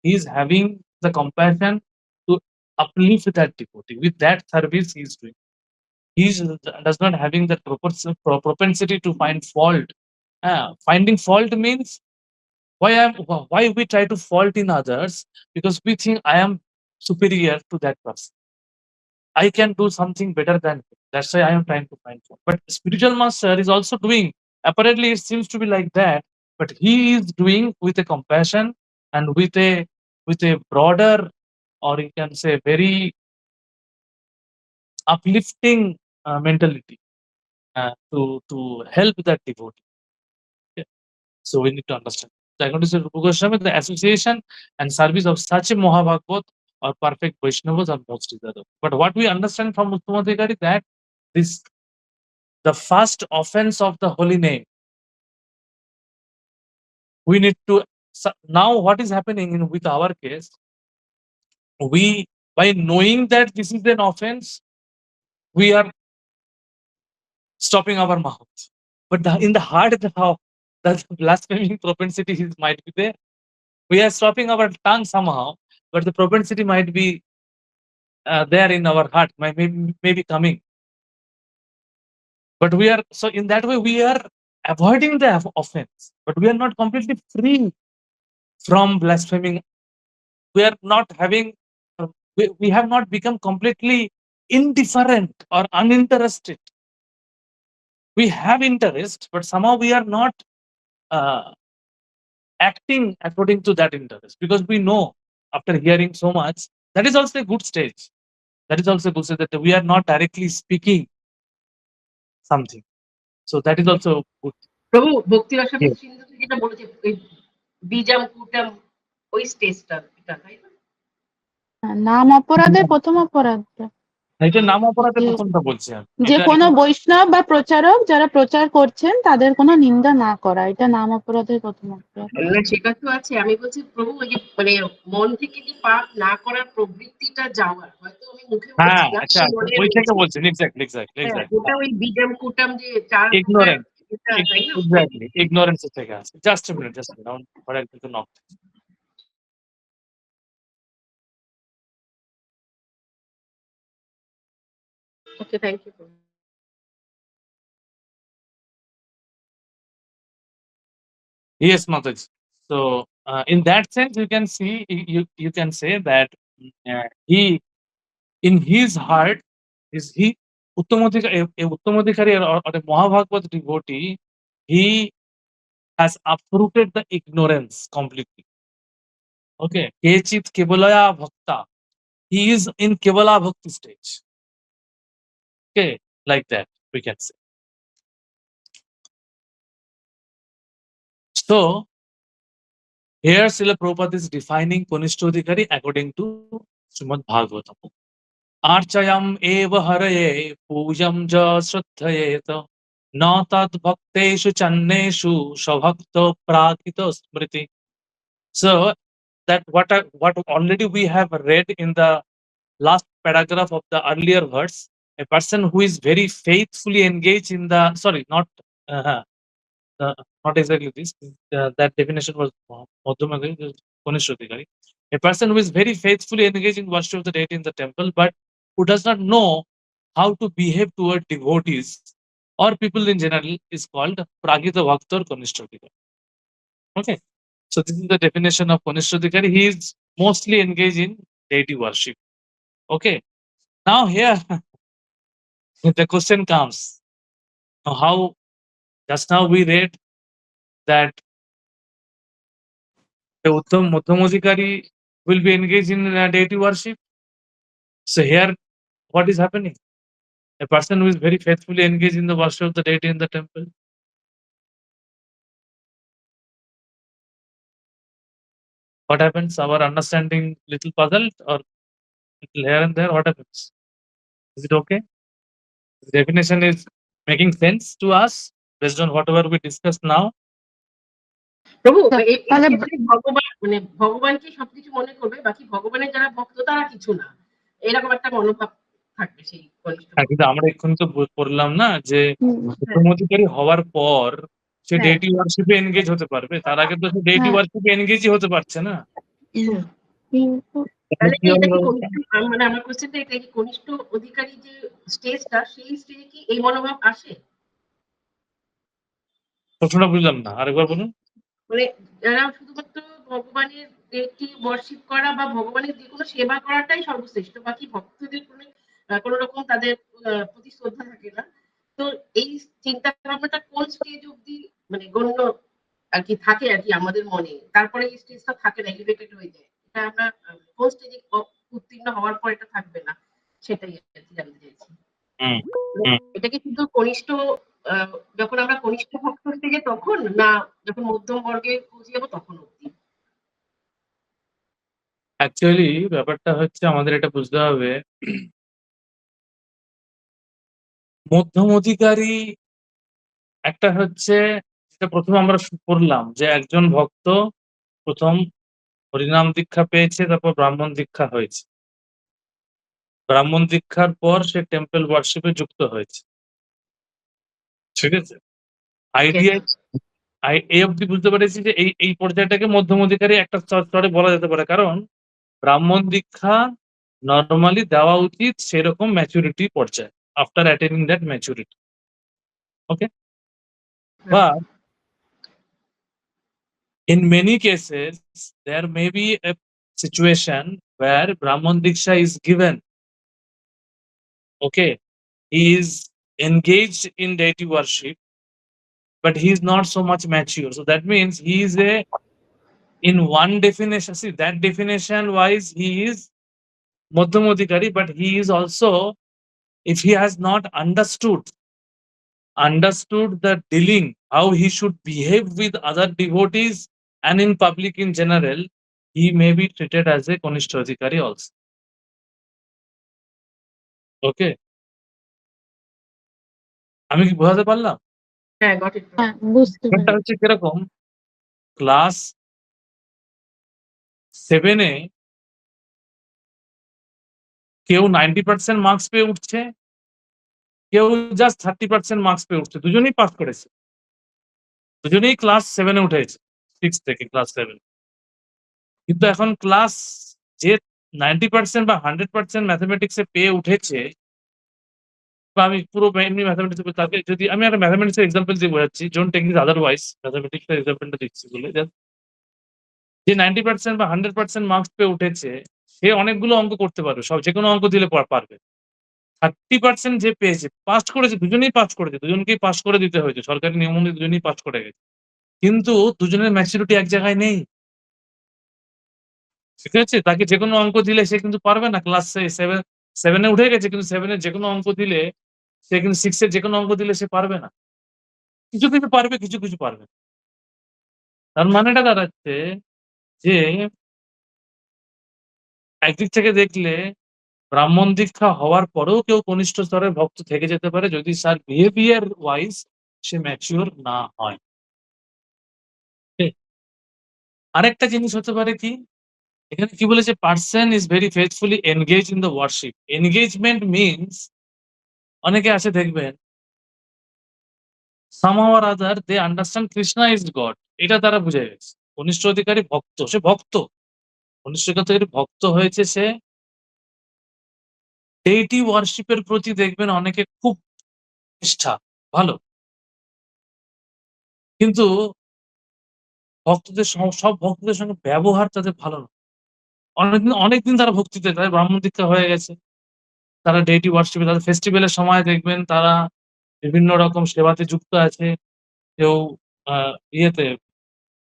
is having the compassion to uplift that devotee. With that service he is doing. He does not having that propensity to find fault. Finding fault means why we try to fault in others because we think I am superior to that person. I can do something better than him. That's why I am trying to find fault. But spiritual master is also doing. Apparently, it seems to be like that, but he is doing with a compassion and with a broader, or you can say, very uplifting mentality to help that devotee. Yeah. So we need to understand. The Agnostics Rupa Goswami, the association and service of such a Mahabhagavad or perfect Vaishnavas are most desirable. But what we understand from Uttamadhikari that this the first offense of the holy name, we need to now what is happening in with our case, we by knowing that this is an offense, we are stopping our mouth. But in the heart, the blaspheming propensity might be there. We are stopping our tongue somehow, but the propensity might be there in our heart, maybe coming. But we are so in that way we are avoiding the offense, but we are not completely free from blaspheming. We are not having. We have not become completely indifferent or uninterested. We have interest, but somehow we are not uh, acting according to that interest because we know after hearing so much that is also a good stage. That is also a good stage that we are not directly speaking something. So that is also good. প্রভু ভক্তি Rasamrita Yes. সিন্ধুতে যেটা বলেছে ওই বিজাম কুটাম ওই স্টেজটা এটা তাই না? নাম অপরাধের প্রথম অপরাধ এটা নাম অপরাধে যে প্রথমটা বলছি আমি। যে এটা কোনো বৈষ্ণব বা প্রচারক যারা প্রচার করছেন তাদের কোনো নিন্দা না করা, এটা নাম অপরাধের প্রথম অপরাধ। না সেটা তো আছে, আমি বলছি প্রভু ওই যে মানে মন থেকে যে পাপ না করার প্রবৃত্তিটা যাওয়ার, হয়তো আমি মুখে বলছি হ্যাঁ, না, আচ্ছা, মনে ওই থেকে রয়েছে। বলছেন এক্স্যাক্টলি হ্যাঁ, ওটা ওই বিজাম কুটাম যে চার ignorance. এটা তাই না? Exactly. Ignorance থেকে আছে। Just a minute, just a minute. For to knock. Okay, thank you. Yes, Mataji. So in that sense, you can see you can say that he in his heart is he Uttamodhikari or a Mahabhagavad devotee, he has uprooted the ignorance completely. Okay, Kechit Kevalaya Bhakta, he is in Kevala Bhakti stage. Okay, like that we can say. So here Srila Prabhupada is defining Konishthodikari according to Srimad Bhagavatam. Archayam eva haraye pujam ja shraddhayeta na tad bhakteshu channeshu shabhakta prakita smriti. So that what already we have read in the last paragraph of the earlier verse, a person who is very faithfully engaged in the uh, not exactly this. That definition was Madhyamagari, Konishrodhikari. A person who is very faithfully engaged in worship of the deity in the temple, but who does not know how to behave toward devotees or people in general, is called Pragita Bhakta or Konishrodhikari. Okay. So this is the definition of Konishrodhikari. He is mostly engaged in deity worship. Okay. Now here the question comes. Now how just now we read that the Uttamodhikari will be engaged in deity worship. So here, what is happening? A person who is very faithfully engaged in the worship of the deity in the temple. What happens? Our understanding little puzzled or little here and there. What happens? Is it okay? The definition is making sense to us based on whatever we discussed now. প্রভু এই তাহলে ক্ষেত্রে ভগবান মানে ভগবানকে সবকিছু মনে করবে, বাকি ভগবানের যারা ভক্ত তারা কিছু না, এরকম একটা মনোভাব থাকবে সেই কনিষ্ঠ হ্যাঁ, কিন্তু আমরা এক্ষুনি তো পড়লাম না যে হ্যাঁ উত্তরাধিকারী হওয়ার পর সে হ্যাঁ ডেটি ওয়ার্শিপে এনগেজ হতে পারবে, তার আগে তো সে ডেটি হ্যাঁ। ওয়ার্শিপে এনগেজই হতে পারছে না। হ্যাঁ। কিন্তু তাহলে কি এটা হবে কি ব্যাপারটা? কনিষ্ঠ মানে আমার কোশ্চেনটা এটা কি কনিষ্ঠ অধিকারী যে স্টেজটা সেই স্টেজে কি এই মনোভাব আসে? প্রশ্নটা বুঝলাম না, আরেকবার বলুন। মানে যারা শুধুমাত্র ভগবানের একটি ওয়ার্শিপ করা বা ভগবানের যে কোনো সেবা করাটাই সর্বশ্রেষ্ঠ, বাকি ভক্তদের কোনো রকম তাদের প্রতি শ্রদ্ধা থাকে না, তো এই চিন্তা ভাবনাটা কোন স্টেজ অব্দি মানে গণ্য আর কি থাকে আর কি আমাদের মনে, তারপরে এই স্টেজটা থাকে না, এলিভেটেড হয়ে যায়, এটা আমরা কোন স্টেজে উত্তীর্ণ হওয়ার পর এটা থাকবে না, সেটাই আর কি জানতে চাইছি। হুম, হুম। এটা কি শুধু কনিষ্ঠ যখন আমরা কনিষ্ঠ ভক্ত স্টেজে তখন, না যখন মধ্যম বর্গে পৌঁছে যাবো তখন অব্দি? অ্যাকচুয়ালি ব্যাপারটা হচ্ছে আমাদের এটা বুঝতে হবে, মধ্যম অধিকারী একটা হচ্ছে যেটা প্রথমে আমরা পড়লাম যে একজন ভক্ত প্রথম হরিনাম দীক্ষা পেয়েছে, তারপর ব্রাহ্মণ দীক্ষা হয়েছে, ব্রাহ্মণ দীক্ষার পর সে টেম্পল ওয়ার্শিপে যুক্ত হয়েছে, ঠিক আছে। আইডিয়া এই অব্দি বুঝতে পেরেছি যে এই পর্যায়টাকে মধ্যম অধিকারী একটা স্তরে বলা যেতে পারে, কারণ ব্রাহ্মণ দীক্ষা নর্মালি দেওয়া উচিত সেরকম ম্যাচুরিটি পর্যায়ে, after attaining that maturity. Okay, but in many cases there may be a situation where Brahman Diksha is given. Okay, he is engaged in deity worship, but he is not so much mature. So that means he is in one definition, see that definition wise he is Madhyam Adhikari, but he is also, if he has not understood the dealing, how he should behave with other devotees and in public in general, he may be treated as a Konishta Adhikari also. Okay, আমি কি বোঝাতে পারলাম? হ্যাঁ got it. হ্যাঁ, বুঝতে ব্যাপারটা পেরেছি। হচ্ছে কিরকম, ক্লাস 7 এ কেউ 90% মার্কস পেয়ে উঠছে, কেউ জাস্ট 30% মার্কস পেয়ে উঠছে, দুজনেই পাস করেছে, দুজনেই ক্লাস 7 এ উঠেছে, 6 থেকে ক্লাস 7। কিন্তু এখন ক্লাস যে 90% বা 100% ম্যাথমেটিক্সে পেয়ে উঠেছে, বা আমি পুরো এমনি ম্যাথমেটিক্স, তাকে যদি আমি একটা ম্যাথমেটিক্সের এক্সাম্পল দিয়ে বোঝাচ্ছি, ডোন্ট টেক দিস আদারওয়াইজ, ম্যাথমেটিক্সের এক্সাম্পলটা দিচ্ছি বলে, যে 90% বা 100% মার্কস পেয়ে উঠেছে সে অনেকগুলো অঙ্ক করতে পারবে, সব যে কোনো অঙ্ক দিলে পারবে। 30% যে পেয়েছে, পাস করেছে, দুজনেই পাস করেছে, দুজনকেই পাস করে দিতে হয়েছে, সরকারি নিয়ম অনুযায়ী দুজনেই পাস করে গেছে, কিন্তু দুজনের ম্যাচুরিটি এক জায়গায় নেই। ঠিক আছে, তাকে যে কোনো অঙ্ক দিলে সে কিন্তু পারবে না। ক্লাস 7 উঠে গেছে, কিন্তু 7 যে কোনো অঙ্ক দিলে সে কিন্তু 6 যে কোনো অঙ্ক দিলে সে পারবে না। কিছু কিছু পারবে, কিছু কিছু পারবে না। তার মানেটা দাঁড়াচ্ছে যে একদিক থেকে দেখলে ব্রাহ্মণ দীক্ষা হওয়ার পরেও কেউ কনিষ্ঠ স্তরের ভক্ত থেকে যেতে পারে, যদি তার বিহেভিয়ার ওয়াইজ সে ম্যাচিওর না হয়। ঠিক। আরেকটা জিনিস হতে পারে কি, এখানে কি বলেছে, person is very faithfully engage in the worship. Engagement means, অনেকে আছে দেখবেন somehow or other they understand Krishna is God, এটা তারা বুঝে গেছে। কনিষ্ঠ অধিকারী ভক্ত, সে ভক্ত, কনিষ্ঠ অধিকারী ভক্ত হয়েছে সে। ডেইটি ওয়ার্শিপের প্রতি দেখবেন অনেকে খুব নিষ্ঠা, ভালো, কিন্তু ভক্তদের সব ভক্তদের সঙ্গে ব্যবহার তাদের ভালো না। অনেকদিন তারা ভক্তিতে, তাদের ব্রাহ্মণ দীক্ষা হয়ে গেছে, তারা ডেইটি ওয়ার্শিপে, তাদের ফেস্টিভ্যালের সময় দেখবেন তারা বিভিন্ন রকম সেবাতে যুক্ত আছে। কেউ ইয়েতে,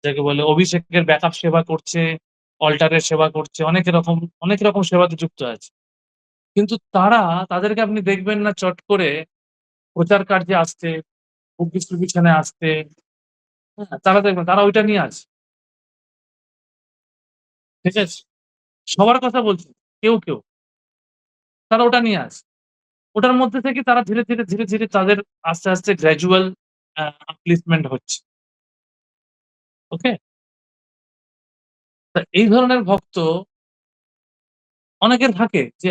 যাকে বলে অভিষেকের ব্যাকআপ সেবা করছে, অল্টারের সেবা করছে, অনেক রকম সেবাতে যুক্ত আছে। কিন্তু তাদেরকে আপনি দেখবেন না চট করে প্রচার কার্যে আসতে, বুদ্ধিস্ট পিছনে আসতে। হ্যাঁ, তারা দেখবেন তারা ওইটা নিয়ে আছে। ঠিক আছে, সবার কথা বলছি, কেউ কেউ তারা ওটা নিয়ে আসে। ওটার মধ্যে থেকে তারা ধীরে ধীরে ধীরে ধীরে তাদের আস্তে আস্তে গ্র্যাজুয়াল আপলিফমেন্ট হচ্ছে। ওকে, এই ধরনের ভক্ত অনেকের থাকে যে,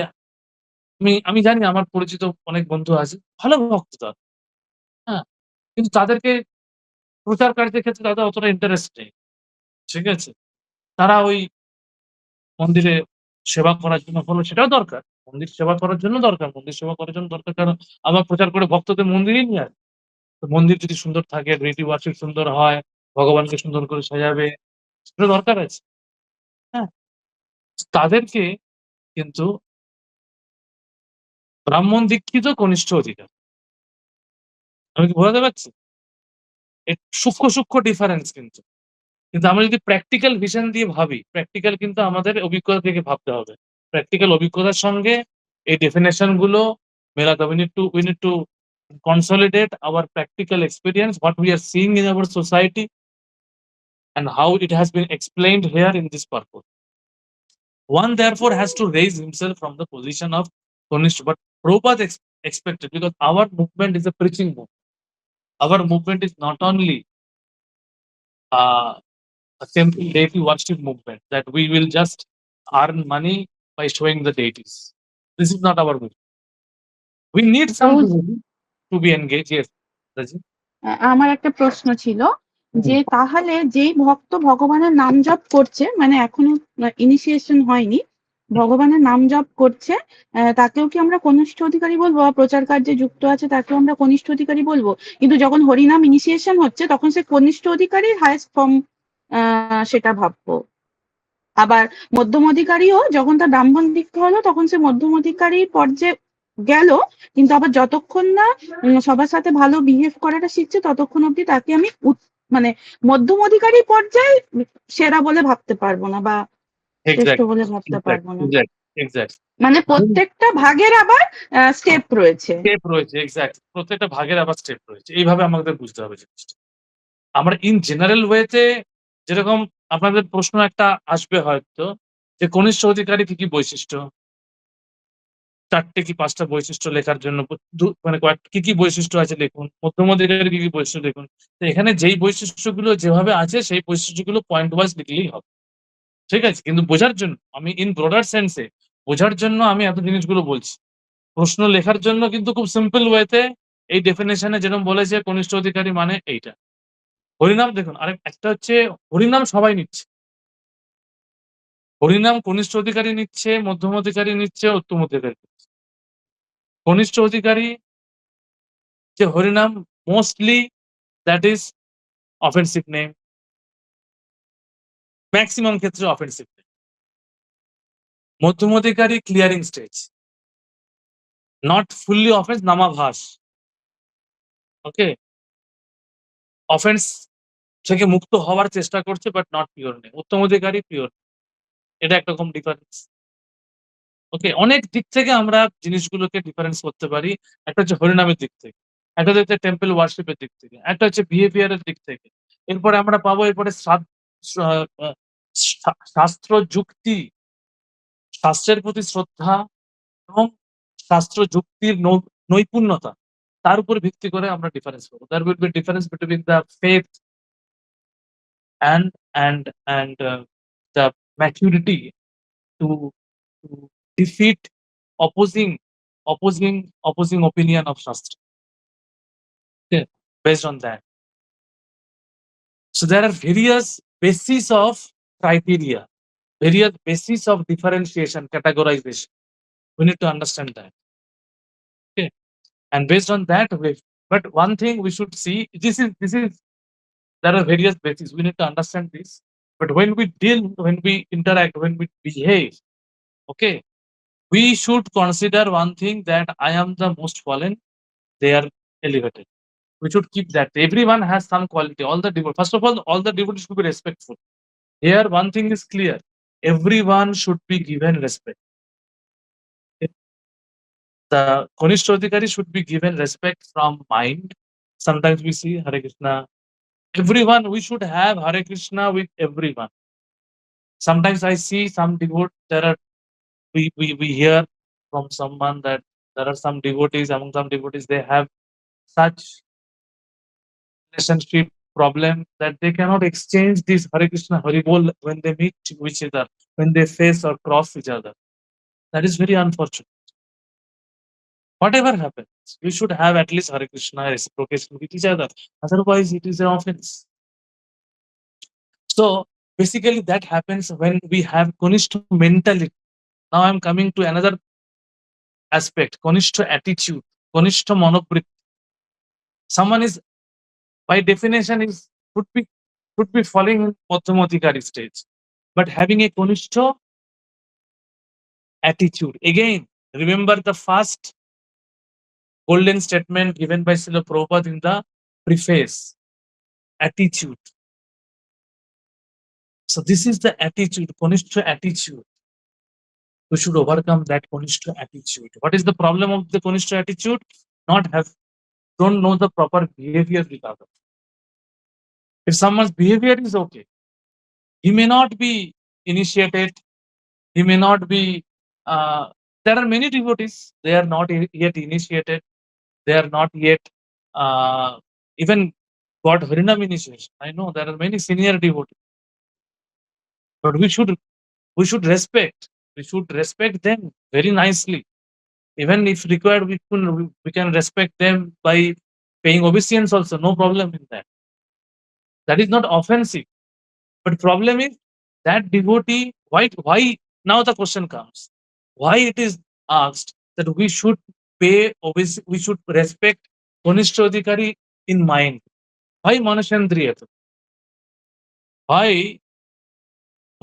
আমি জানি আমার পরিচিত অনেক বন্ধু আছে, ভালো ভক্ত তার, হ্যাঁ, কিন্তু তাদেরকে প্রচার কার্যের ক্ষেত্রে তাদের অতটা ইন্টারেস্ট নেই। ঠিক আছে, তারা ওই মন্দিরে সেবা করার জন্য হলো, সেটাও দরকার, মন্দির সেবা করার জন্য দরকার, মন্দির সেবা করার জন্য দরকার, কারণ আবার প্রচার করে ভক্তদের মন্দিরেই নিয়ে আসে। তো মন্দির যদি সুন্দর থাকে, রীতি ওয়ার্শিপ সুন্দর হয়, ভগবানকে সুন্দর করে সাজাবে, সেটা দরকার আছে। হ্যাঁ, তাদেরকে কিন্তু ব্রাহ্মণ দীক্ষিত কনিষ্ঠ অধিকার, আমি কি বোঝাতে পারছি? সূক্ষ্ম সূক্ষ্ম ডিফারেন্স কিন্তু। কিন্তু আমরা যদি প্র্যাকটিক্যাল ভিশন দিয়ে ভাবি, প্র্যাকটিক্যাল কিন্তু আমাদের অভিজ্ঞতা থেকে ভাবতে হবে, প্র্যাকটিক্যাল অভিজ্ঞতার সঙ্গে এই ডেফিনেশন গুলো মেলাতে হবে। We need to consolidate our practical experience, what we are seeing in our society, and how it has been explained here in this purpose. One therefore has to raise himself from the position of Konishta, but Prabhupada expected, because our movement is a preaching movement. Our movement is not only uh, a simple deity worship movement that we will just earn money by showing the deities. This is not our movement. We need some rose devotees to be engaged. Yes, Raji? আমার একটা প্রশ্ন ছিল যে তাহলে যেই ভক্ত ভগবানের নাম জপ করছে, মানে এখনো ইনিশিয়েশন হয়নি, ভগবানের নাম জপ করছে, তাকেও কি আমরা কনিষ্ঠ অধিকারী বলবো? বা প্রচার কার্যে যুক্ত আছে তাকেও আমরা কনিষ্ঠ অধিকারী বলবো? কিন্তু যখন হরিনাম ইনিশিয়েশন হচ্ছে তখন সে কনিষ্ঠ অধিকারী হায়েস্ট ফর্ম সেটা ভাববো। আবার মধ্যম অধিকারীও যখন তার ব্রাহ্মণ দীক্ষা হলো তখন সে মধ্যম অধিকারী পর্যায়ে গেল, কিন্তু আবার যতক্ষণ না সবার সাথে ভালো বিহেভ করাটা শিখছে ততক্ষণ অব্দি তাকে আমি মানে মধ্যম অধিকারী পর্যায়ে সেরা বলে ভাবতে পারবো না, বা শ্রেষ্ঠ বলে ভাবতে পারবো না। Exactly. মানে প্রত্যেকটা ভাগের আবার স্টেপ রয়েছে। স্টেপ রয়েছে, এক্স্যাক্ট, প্রত্যেকটা ভাগের আবার স্টেপ রয়েছে, এইভাবে আমাদের বুঝতে হবে জিনিসটা। আমরা ইন জেনারেল ওয়েতে, যেরকম আপনাদের প্রশ্ন একটা আসবে হয়তো, যে কনিষ্ঠ অধিকারী কি কি বৈশিষ্ট্য, 4টে কি 5টা বৈশিষ্ট্য লেখার জন্য মানে কি কি বৈশিষ্ট্য আছে লিখুন, মধ্যম অধিকারী কি কি বৈশিষ্ট্য লিখুন। তো এখানে যেই বৈশিষ্ট্যগুলো যেভাবে আছে সেই বৈশিষ্ট্যগুলো পয়েন্ট ওয়াইজ লিখলেই হবে। ঠিক আছে, কিন্তু বোঝার জন্য আমি ইন ব্রডার সেন্সে বোঝার জন্য আমি এত জিনিসগুলো বলছি। প্রশ্ন লেখার জন্য কিন্তু খুব সিম্পল ওয়েতে এই ডেফিনেশনে যেরকম বলেছে কনিষ্ঠ অধিকারী মানে এইটা। হরিনাম দেখুন, একটা হচ্ছে হরিনাম সবাই নিচ্ছে, হরিনাম কনিষ্ঠ অধিকারী নিচ্ছে, মধ্যম অধিকারী নিচ্ছে, উত্তম অধিকারী নিচ্ছে। কনিষ্ঠ অধিকারী যে হরিনাম, mostly that is offensive name, maximum ক্ষেত্রে offensive name. Madhyamodhikari clearing stage. Not fully offense, namabhas. Okay. Offense থেকে মুক্ত হওয়ার চেষ্টা করছে বাট নট পিওর নেই, উত্তম অধিকারী পিওর, এটা একরকম ডিফারেন্স। ওকে, অনেক দিক থেকে আমরা জিনিসগুলোকে ডিফারেন্স করতে পারি। একটা হচ্ছে হরিনামের দিক থেকে, একটা হচ্ছে টেম্পল ওয়ার্শিপের দিক থেকে, একটা হচ্ছে বিহেভিয়ারের দিক থেকে। এরপরে আমরা পাবো এরপরে শাস্ত্র যুক্তি, শাস্ত্রের প্রতি শ্রদ্ধা এবং শাস্ত্র যুক্তির নৈপুণ্যতা, তার উপর ভিত্তি করে আমরা ডিফারেন্স পাবো। There will be difference between the faith and and and the maturity to defeat opposing opinion of Shastra. Okay, based on that. So there are various bases of criteria, various bases of differentiation, categorization. We need to understand that. Okay, and based on that, but one thing we should see, this is there are various bases. We need to understand this. But when we deal, when we interact, when we behave, okay, we should consider one thing, that I am the most fallen, they are elevated. We should keep that. Everyone has some quality. All the devotees, first of all the devotees should be respectful. Here, one thing is clear: everyone should be given respect. The Kanishta Adhikari should be given respect from mind. Sometimes we see Hare Krishna. Everyone, we should have Hare Krishna with everyone. Sometimes I see some devotees, there are, we hear from someone that there are some devotees, among some devotees, they have such relationship problem that they cannot exchange this Hare Krishna Hari Bol when they meet each other, when they face or cross each other. That is very unfortunate. Whatever happens, we should have at least Hare Krishna reciprocation with each other. Otherwise, it is an offense. So basically, that happens when we have Kanishta mentality. Now I'm coming to another aspect: Kanishta attitude, Kanishta monobrit. Someone is, by definition, is should be falling in Madhyamodhikari stage, but having a Kanishta attitude. Again, remember the first golden statement given by Srila Prabhupada in the preface: attitude. So this is the attitude, Kanishta attitude. We should overcome that Kanishta attitude. What is the problem of the Kanishta attitude? Don't know the proper behavior with others. If someone's behavior is okay, he may not be initiated, he may not be, there are many devotees, they are not yet initiated, they are not yet even got Harinam initiation. I know there are many senior devotees, but we should respect them very nicely. Even if required, we can respect them by paying obeisance also, no problem in that. That is not offensive. But problem is that devotee, why now the question comes, why it is asked that we should we should respect Kanishta Adhikari in mind. Why Manashendriya? Why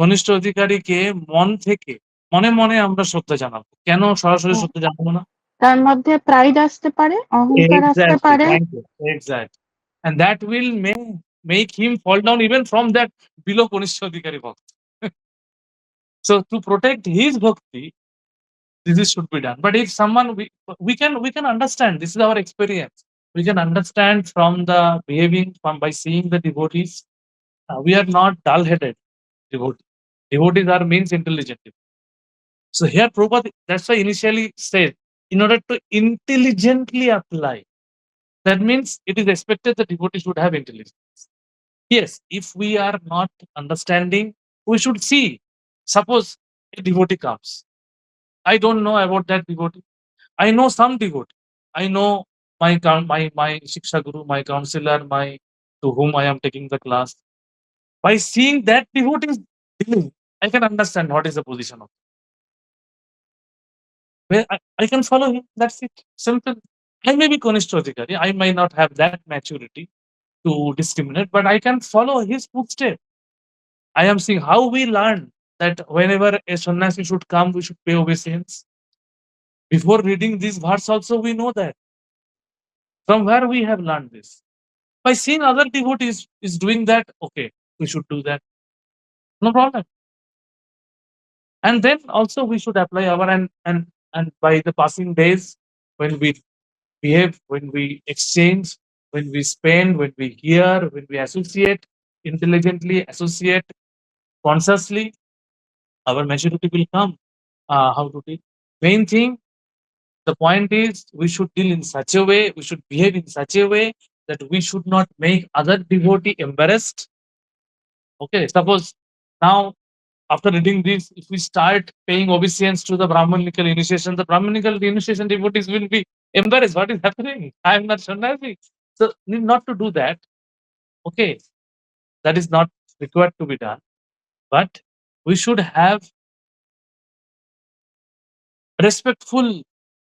Kanishta Adhikari ke মন থেকে মনে মনে আমরা শ্রদ্ধা জানাবো? কেন সরাসরি শ্রদ্ধা জানাবো না? তার মধ্যে প্রাইড আসতে পারে, অহংকার আসতে Exactly. পারে। Thank you. Exactly. And that will make him fall down even from that below Kanishta Adhikari bhakti. So to protect his bhakti, this should be done. But if someone, we can understand, this is our experience. We can understand from the behaving, from by seeing the devotees. We are not dull-headed devotees. Devotees are means intelligent. So here Prabhupada, that's why initially said, in order to intelligently apply, that means it is expected the devotee should have intelligence. Yes, if we are not understanding, we should see. Suppose a devotee comes. I don't know about that devotee. I know some devotee. I know my Shiksha Guru, my counselor, to whom I am taking the class. By seeing that devotee, I can understand what is the position of. Where I can follow him. That's it. Simple. I may be Kanishta Adhikari. I may not have that maturity to discriminate, but I can follow his footsteps. I am seeing how we learn that whenever a sannyasi should come, we should pay obeisance. Before reading this verse also, we know that. From where we have learned this? By seeing other devotees is doing that, okay, we should do that. No problem. And then also we should apply our and by the passing days, when we behave, when we exchange, when we spend, when we hear, when we associate, intelligently associate, consciously, our maturity will come. How to deal? Main thing, the point is, we should deal in such a way, we should behave in such a way that we should not make other devotee embarrassed. Okay, suppose now after reading this, if we start paying obeisance to the Brahmanical initiation, the Brahmanical initiation devotees will be embarrassed. What is happening? I am not sannyasi. So, need not to do that. Okay, that is not required to be done. But we should have respectful,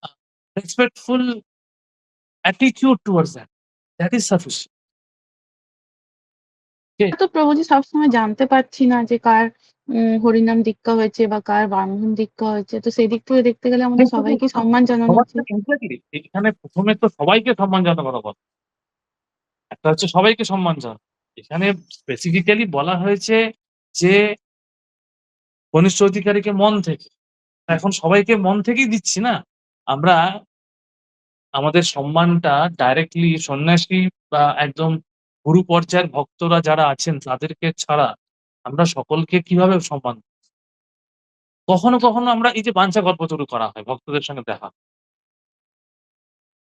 uh, respectful attitude towards that. That is sufficient. Okay. তো প্রভুজি সবসময় জানতে পারছি না যে কার হরিনাম দীক্ষা হয়েছে বা কার ব্রাহ্মণ দীক্ষা হয়েছে, তো সেই দিক থেকে দেখতে গেলে আমাদের সবাইকে সম্মান জানানো উচিত। Exactly. এখানে প্রথমে তো সবাইকে সম্মান জানানোর কথা। একটা হচ্ছে সবাইকে সম্মান জানানো। এখানে স্পেসিফিক্যালি বলা হয়েছে যে কনিষ্ঠ অধিকারীকে মন থেকে। এখন সবাইকে মন থেকেই দিচ্ছি না। আমরা আমাদের সম্মানটা ডাইরেক্টলি সন্ন্যাসী বা একদম গুরু পর্যায়ের ভক্তরা যারা আছেন তাদেরকে ছাড়া আমরা সকলকে কিভাবে সম্মান দেব? কখনো কখনো আমরা এই যে বাঞ্ছা কল্পতরু করা হয় ভক্তদের সঙ্গে দেখা,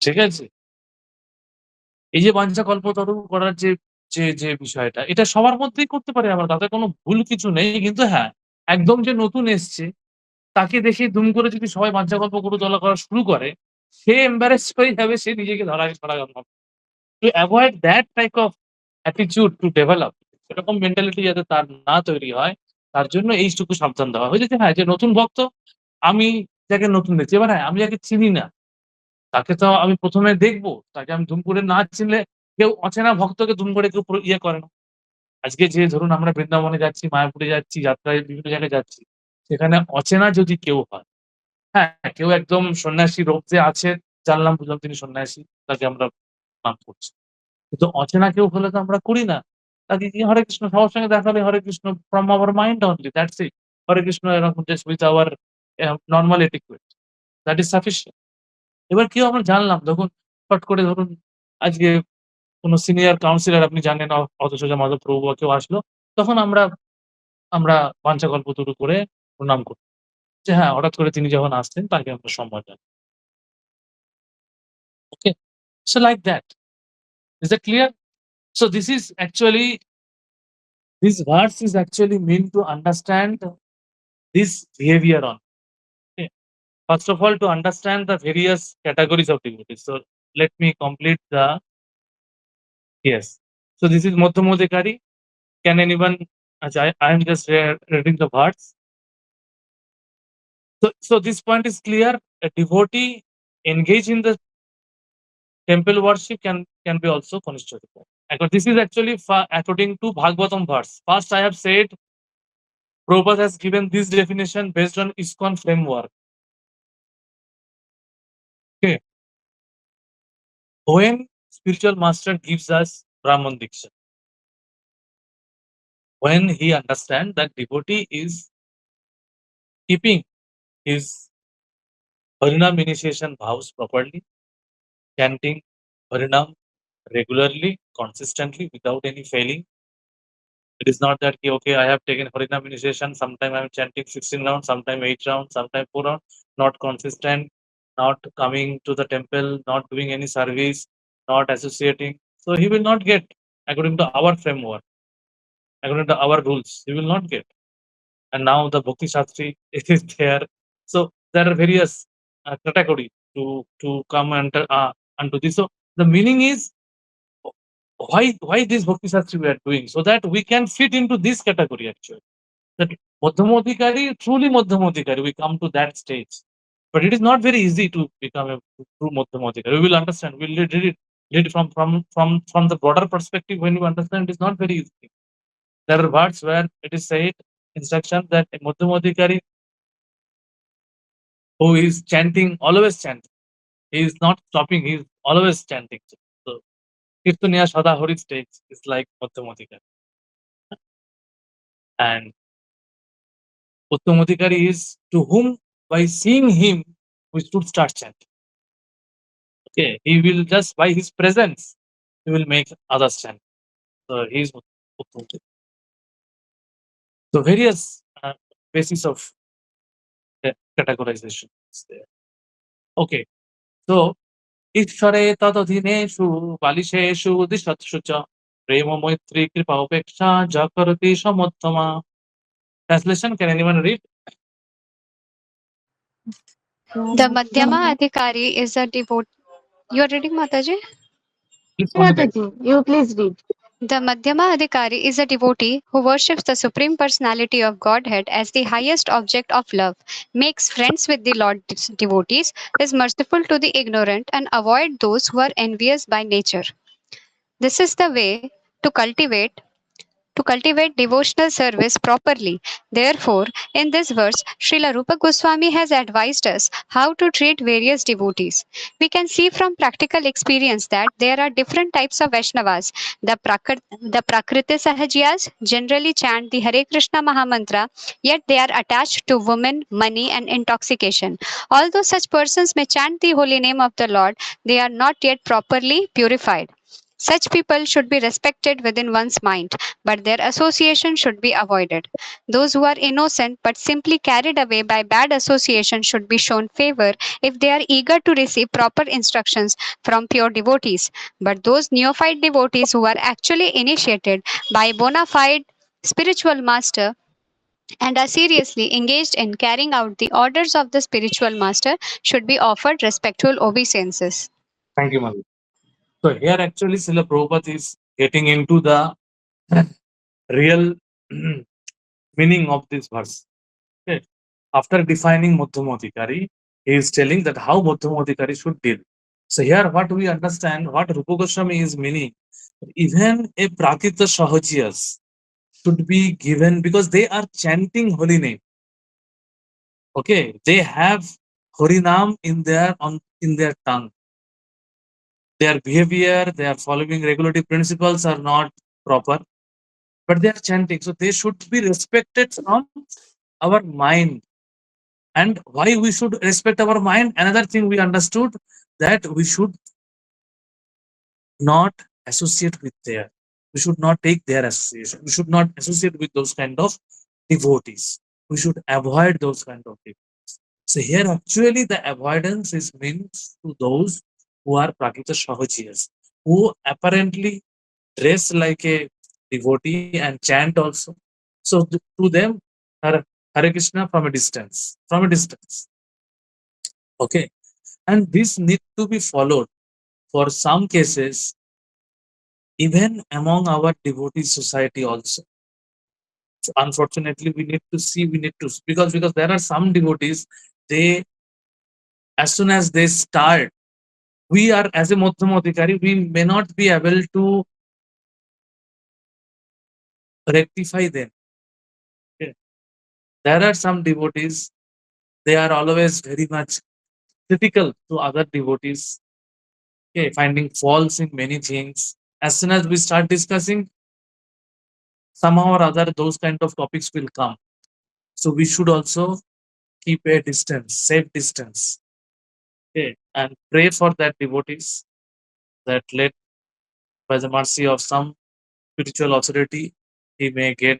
ঠিক আছে? এই যে বাঞ্ছা কল্পতরু করার যে যে যে বিষয়টা, এটা সবার মধ্যেই করতে পারি আমরা, তাতে কোনো ভুল কিছু নেই। কিন্তু হ্যাঁ, একদম যে নতুন এসছে তাকে দেখে দুম করে যদি সবাই বাঞ্ছা কল্পতরু তোলা করা শুরু করে, সে embarrassed হয়ে যাবে, সে নিজেকে ধরা হবে। To avoid that type of attitude to develop, এরকম মেন্টালিটি যাতে তার না তৈরি হয়, তার জন্য এইটুকু সাবধান দেওয়া হয়েছে যে হ্যাঁ, যে নতুন ভক্ত, আমি যাকে নতুন দেখছি, এবার হ্যাঁ, আমি যাকে চিনি না, তাকে তো আমি ১ম এ দেখবো। তাকে আমি ধুম করে না চিনলে, কেউ অচেনা ভক্তকে ধুম করে কেউ ইয়ে করে না। আজকে যে ধরুন আমরা বৃন্দাবনে যাচ্ছি, মায়াপুরে যাচ্ছি, যাত্রায় বিভিন্ন জায়গায় যাচ্ছি, সেখানে অচেনা যদি কেউ হয়, হ্যাঁ, কেউ একদম সন্ন্যাসী রূপ যে আছে, জানলাম বুঝলাম তিনি সন্ন্যাসী, তাকে আমরা নাম করছি। কিন্তু অচেনা কেউ হলে তো আমরা করি না। তাকে কি হরে কৃষ্ণ, সবার সঙ্গে দেখা হলে হরে Krishna from our mind only, that's it. হরে কৃষ্ণ এরকম just with our normal etiquette. That is sufficient. এবার কেউ আমরা জানলাম, যখন ফট করে ধরুন আজকে কোন সিনিয়র কাউন্সিলর আপনি জানেন, অথচ যে মাধবপ্রভু বা কেউ আসলো, তখন আমরা আমরা বাঞ্ছাকল্পতরু করে প্রণাম করি। যে হ্যাঁ, হঠাৎ করে তিনি যখন আসছেন তাকে আমরা সম্মান জানাই। ওকে? So like that. Is that clear? So this is actually, this verse is actually meant to understand this behavior on. Okay. First of all, to understand the various categories of devotees. So let me complete the, yes. So this is Madhyamodhikari. Can anyone, I am just reading the verse. So this point is clear. A devotee engaged in the temple worship can be also Kanishta. This is actually according to Bhagavatam verse. First, I have said Prabhupada has given this definition based on ISKCON framework. Okay. When spiritual master gives us Brahman Diksha, when he understands that devotee is keeping his Harinam initiation vows properly, chanting Harinam regularly, consistently, without any failing. It is not that, okay, I have taken Harinam initiation, sometime I am chanting 16 rounds, sometime 8 rounds, sometime 4 rounds, not consistent, not coming to the temple, not doing any service, not associating. So he will not get, according to our framework, according to our rules, he will not get. And now the Bhakti Shastri is there. So there are various categories to come unto this. So the meaning is, why this Bhakti Shastri we are doing, so that we can fit into this category actually. That Madhyamodhikari, truly Madhyamodhikari, we come to that stage. But it is not very easy to become a true Madhyamodhikari. We will understand. We'll read it from the broader perspective. When you understand, it is not very easy. There are words where it is said instruction that a Madhyamadikari who is chanting, always chanting, he is not stopping, he is always chanting. So, Kirtaniya Sada Hari stage is like Madhyamadikari. And Uttamodikari is to whom by seeing him we should start chanting. Okay, he will just by his presence he will make others chant. So he is Uttamodikari. So various basis of categorization is there. Okay, so ঈশ্বরে তদধীনেষু বালিশেষু দিশৎসু চ প্রেম মৈত্রী কৃপা উপেক্ষা য করতি সমোত্তমা. Translation, can anyone read? The Madhyama Adhikari is a devotee. You are reading, Mataji? Please only read. Mataji, you please read. The Madhyama Adhikari is a devotee who worships the Supreme Personality of Godhead as the highest object of love, makes friends with the Lord's devotees, is merciful to the ignorant, and avoid those who are envious by nature. This is the way to cultivate devotional service properly. Therefore, in this verse, Srila Rupa Goswami has advised us how to treat various devotees. We can see from practical experience that there are different types of Vaishnavas. The Prakriti Sahajiyas generally chant the Hare Krishna Mahamantra, yet they are attached to women, money, and intoxication. Although such persons may chant the holy name of the Lord, they are not yet properly purified. Such people should be respected within one's mind, but their association should be avoided. Those who are innocent but simply carried away by bad association should be shown favor if they are eager to receive proper instructions from pure devotees. But those neophyte devotees who are actually initiated by bona fide spiritual master and are seriously engaged in carrying out the orders of the spiritual master should be offered respectful obeisances. Thank you, Madhu. So here actually Srila Prabhupada is getting into the real meaning of this verse. Okay. After defining Madhyamadikari, he is telling that how Madhyamadikari should deal. So here what we understand, what Rupa Goswami is meaning, even a Prakita Sahajiyas should be given because they are chanting holy name. Okay, they have Harinam in their tongue. Their behavior, they are following regulatory principles are not proper, but they are chanting. So they should be respected from our mind. And why we should respect our mind? Another thing we understood that we should not associate with their, we should not take their association. We should not associate with those kind of devotees. We should avoid those kind of people. So here actually the avoidance is meant to those who are Prakita Sahajiyas, who apparently dress like a devotee and chant also. So to them, Hare Krishna from a distance, Okay. And this need to be followed for some cases, even among our devotee society also. So unfortunately, we need to because there are some devotees, they as soon as they start, we are as a Madhyamadikari, we may not be able to rectify them. Okay. There are some devotees, they are always very much critical to other devotees, okay, finding faults in many things. As soon as we start discussing, somehow or other, those kind of topics will come. So we should also keep a distance, safe distance, okay, and pray for that devotees that let by the mercy of some spiritual authority, he may get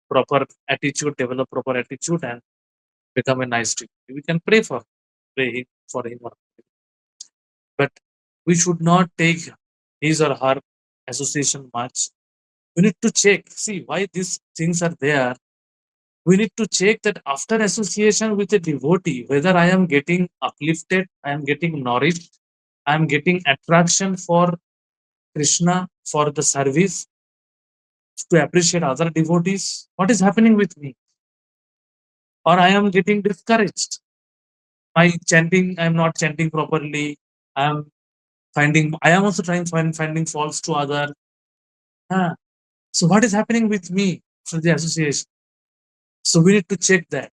proper attitude, develop proper attitude, and become a nice devotee. We can pray for him. But we should not take his or her association much. We need to check, see why these things are there. We need to check that after association with a devotee, whether I am getting uplifted, I am getting nourished, I am getting attraction for Krishna, for the service, to appreciate other devotees. What is happening with me? Or I am getting discouraged. My chanting, I am not chanting properly. I am also finding faults to other. So what is happening with me for the association? So we need to check that.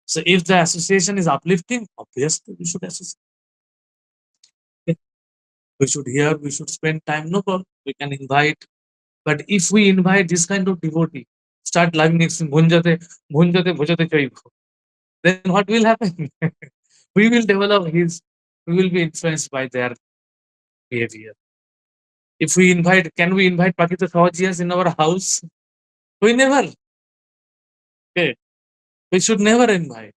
So if the association is uplifting, obviously we should associate. Okay. We should hear, we should spend time, no problem. We can invite. But if we invite this kind of devotee, start loving next bhunjate, bhujate chaibo, then what will happen? We will develop we will be influenced by their behavior. If we invite, can we invite Pakita Sahajias in our house? We never. Okay. We should never invite.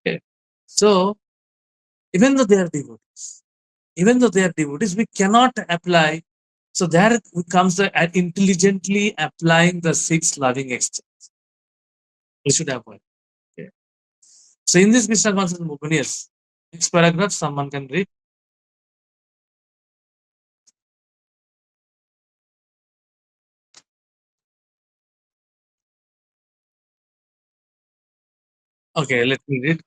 Okay. So even though they are devotees, we cannot apply. So there comes the intelligently applying the six loving exchange. We should avoid. Okay. So in this Krishna consciousness movement, yes. Next paragraph, someone can read. Okay, let me read.